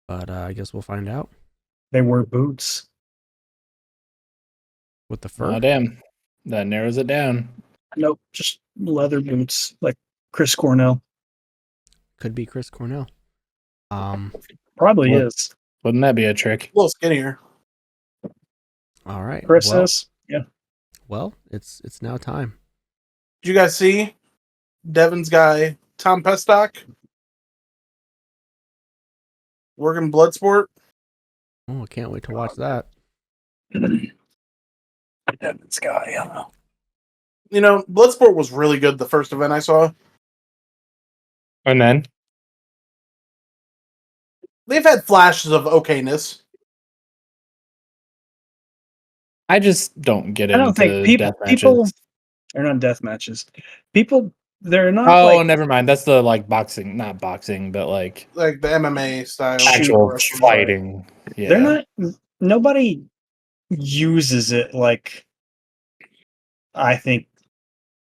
S2: but I guess we'll find out.
S1: They wear boots.
S2: With the fur.
S4: Oh, damn. That narrows it down.
S1: Nope, just leather boots, like Chris Cornell.
S2: Could be Chris Cornell.
S1: Probably
S4: What?
S1: is.
S4: Wouldn't that be a trick?
S3: A little skinnier.
S2: All right.
S1: Chris
S2: well,
S1: is. Yeah.
S2: Well, it's now time.
S3: Did you guys see Devin's guy, Tom Pestock? Working Bloodsport?
S2: Oh, I can't wait to watch that.
S1: Devin's guy. I don't know.
S3: You know, Bloodsport was really good the first event I saw.
S4: And then?
S3: They've had flashes of okayness.
S4: I just don't get
S1: I
S4: into
S1: don't think
S4: death
S1: people
S4: matches.
S1: they're not death matches. People they're not
S4: Oh,
S1: like
S4: never mind. That's the like boxing, not boxing, but like
S3: Like the MMA style.
S4: actual
S3: wrestling.
S4: fighting. Yeah.
S1: they're not nobody uses it like I think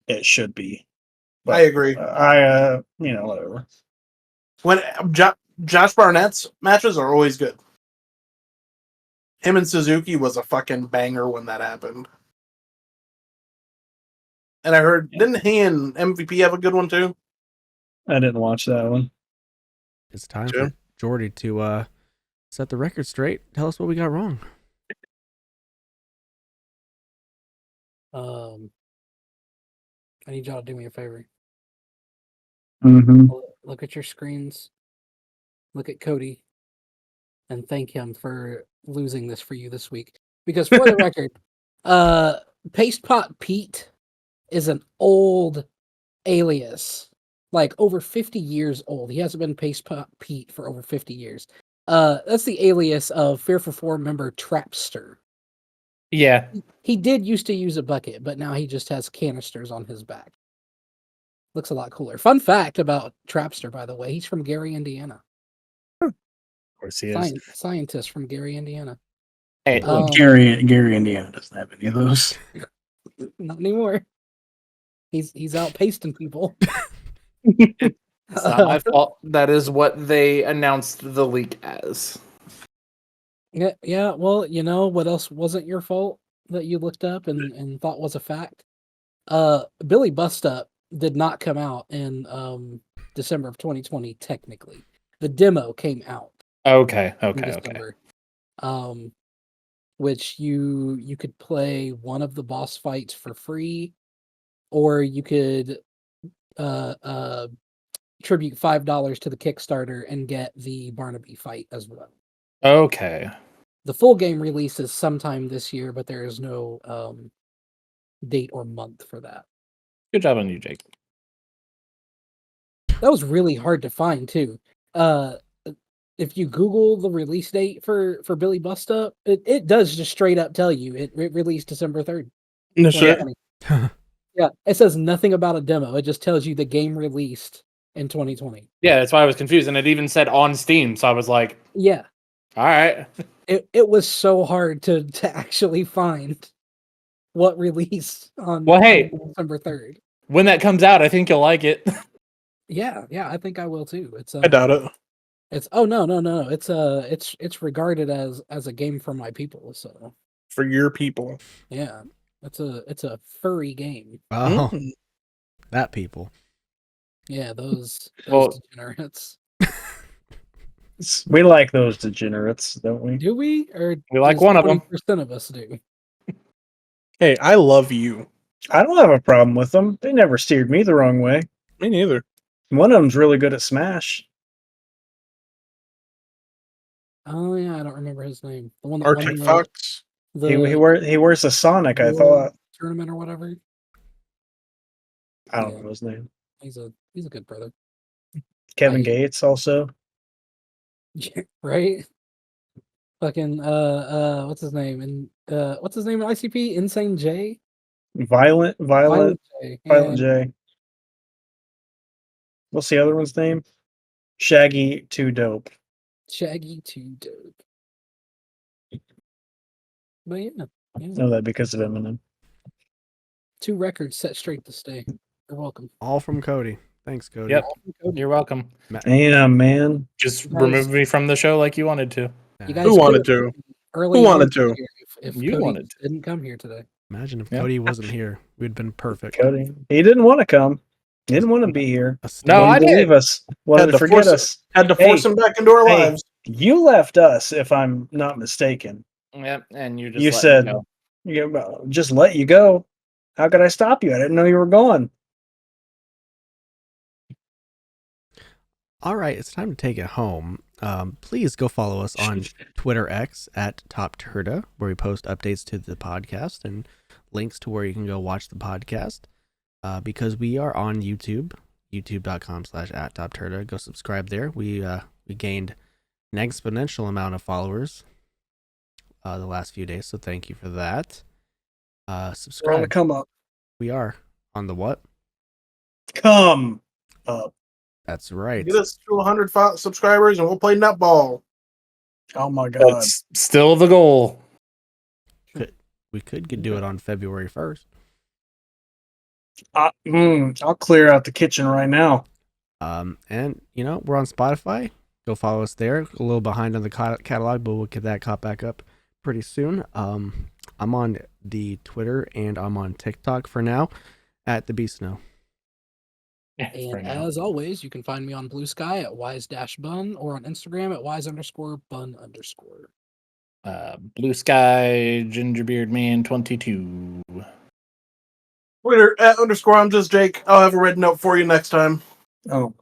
S1: it should be.
S3: I agree.
S1: Whatever.
S3: When Josh Barnett's matches are always good. Him and Suzuki was a fucking banger when that happened. And I heard, didn't he and MVP have a good one too?
S1: I didn't watch that one.
S2: It's time
S3: Sure.
S2: for Jordi to set the record straight. Tell us what we got wrong.
S5: I need y'all to do me a favor.
S1: Mm-hmm.
S5: Look at your screens. Look at Cody, and thank him for losing this for you this week. Because for the record, Paste Pot Pete is an old alias, like over 50 years old. He hasn't been Paste Pot Pete for over 50 years. That's the alias of Fearful 4 member Trapster.
S4: Yeah.
S5: He did used to use a bucket, but now he just has canisters on his back. Looks a lot cooler. Fun fact about Trapster, by the way, he's from Gary, Indiana.
S4: Of course he is.
S5: Scientist from Gary, Indiana.
S4: Hey,
S5: Um,
S1: Gary, Indiana doesn't have any of those.
S5: Not anymore. He's out pasting people.
S4: it's not my fault. That is what they announced the leak as.
S5: Yeah. Well, you know what else wasn't your fault that you looked up and thought was a fact? Billy Bust Up did not come out in December of 2020. Technically, the demo came out.
S4: Okay.
S5: In December. Which you could play one of the boss fights for free, or you could tribute $5 to the Kickstarter and get the Barnaby fight as well.
S4: Okay.
S5: The full game release is sometime this year, but there is no date or month for that.
S4: Good job on you, Jake.
S5: That was really hard to find too. If you Google the release date for Billy Bust Up, it does just straight up tell you it released December 3rd.
S3: No, sure.
S5: Yeah, it says nothing about a demo. It just tells you the game released in 2020.
S4: Yeah, that's why I was confused, and it even said on Steam, so I was like,
S5: Yeah.
S4: all right.
S5: It was so hard to actually find what released on December 3rd.
S4: When that comes out, I think you'll like it.
S5: Yeah, I think I will too. It's
S3: I doubt it.
S5: It's no. It's regarded as a game for my people. So
S3: For your people.
S5: yeah, it's a furry game.
S2: Oh, that people.
S5: Yeah, those degenerates.
S1: We like those degenerates, don't we?
S5: Do we? Or
S4: We like one of them.
S5: 20% of us do.
S3: Hey, I love you.
S1: I don't have a problem with them. They never steered me the wrong way.
S3: Me neither.
S1: One of them's really good at Smash.
S5: Oh yeah, I don't remember his name. The one that
S3: Arctic
S5: won the,
S3: Fox.
S5: the
S1: He wears a Sonic, I thought.
S5: tournament or whatever.
S1: I don't know his name.
S5: He's a good brother.
S1: Kevin Gates also.
S5: Right? Fucking what's his name? And what's his name in ICP? Insane J?
S1: Violent
S5: J.
S1: J. What's the other one's name? Shaggy Too Dope.
S5: Shaggy Too Dope. But yeah.
S1: I know that because of Eminem.
S5: 2 records set straight to stay. You're welcome.
S2: All from Cody. Thanks, Cody.
S4: Yep. You're welcome.
S1: Damn, man.
S4: Just
S5: You guys-
S4: remove me from the show like you wanted to.
S5: You guys
S3: Who wanted
S5: could've
S3: to?
S5: early
S3: Who
S5: on
S3: wanted to?
S5: If
S4: You
S5: Cody
S4: wanted to.
S5: didn't come here today.
S2: Imagine if
S4: Yeah.
S2: Cody wasn't here. We'd been perfect.
S1: Cody. He didn't want to come. He didn't want to be here.
S4: No,
S1: Wanted
S4: I
S1: to
S4: did.
S1: leave us. Wanted to forget us.
S3: Had to force
S1: Hey,
S3: him back into our
S1: hey.
S3: lives.
S1: You left us, if I'm not mistaken.
S4: Yep, and you just
S1: You
S4: let
S1: said,
S4: me go.
S1: just let you go. How could I stop you? I didn't know you were gone.
S2: All right, it's time to take it home. Please go follow us on Twitter X at TOPTERTA, where we post updates to the podcast and links to where you can go watch the podcast. Because we are on YouTube, youtube.com/@TOPTERTA. Go subscribe there. We gained an exponential amount of followers the last few days, so thank you for that.
S1: We're on the
S2: Subscribe.
S1: come up.
S2: We are on the what?
S1: Come up.
S2: That's right.
S3: Get us to 100 subscribers and we'll play netball.
S1: Oh my God.
S4: That's still the goal.
S2: We could do it on February 1st.
S1: I'll clear out the kitchen right now.
S2: And we're on Spotify. Go follow us there. A little behind on the catalog, but we'll get that caught back up pretty soon. I'm on the Twitter and I'm on TikTok for now at the Beast Snow.
S5: And as always, you can find me on Blue Sky at wise-bun or on Instagram at wise_bun_.
S4: Blue Sky Gingerbeard Man 22.
S3: Twitter @ I'm just Jake. I'll have a red note for you next time.
S1: Oh.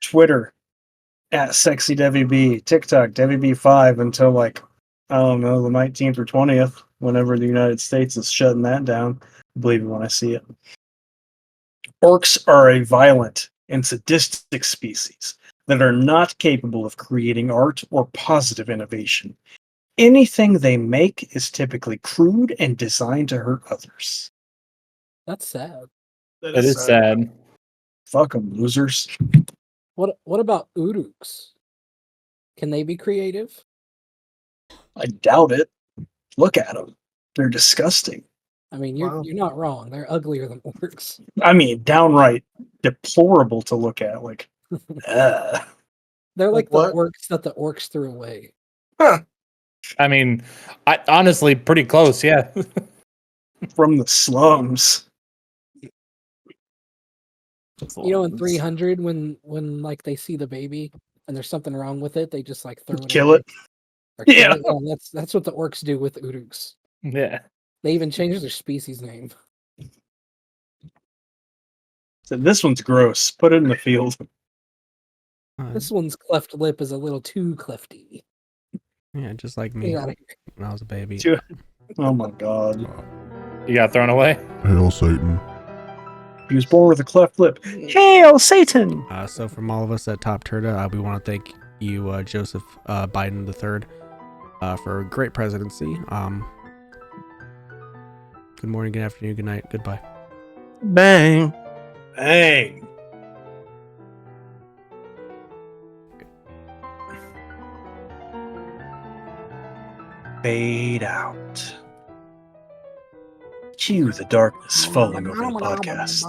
S1: Twitter at SexyDevyB. TikTok DevyB5 until I don't know, the 19th or 20th, whenever the United States is shutting that down. I believe it when I see it. Orcs are a violent and sadistic species that are not capable of creating art or positive innovation. Anything they make is typically crude and designed to hurt others.
S5: That's sad.
S4: That is sad.
S1: Fuck them, losers.
S5: What about Uruks? Can they be creative?
S1: I doubt it. Look at them. They're disgusting.
S5: I mean, you're not wrong. They're uglier than orcs.
S1: I mean, downright deplorable to look at.
S5: They're like the
S3: what?
S5: orcs that the orcs threw away.
S3: Huh.
S4: I mean, honestly, pretty close, yeah.
S1: From the slums.
S5: In 300, when like they see the baby and there's something wrong with it, they just like throw it
S1: Kill
S5: away.
S1: it.
S5: Or kill
S1: Yeah.
S5: it. Yeah, that's what the orcs do with Uruks.
S4: Yeah.
S5: They even changed their species name.
S1: So this one's gross. Put it in the field.
S5: This one's cleft lip is a little too clefty.
S2: Yeah, just like me
S5: Get outta
S2: when I was a baby.
S1: Oh my God.
S4: You got thrown away?
S6: Hail Satan.
S1: He was born with a cleft lip. Hail Satan!
S2: So from all of us at TOPTERTA, we want to thank you, Joseph Biden III, for a great presidency. Good morning, good afternoon, good night, goodbye.
S3: Bang.
S1: Bang. Fade out. Cue the darkness falling over the podcast.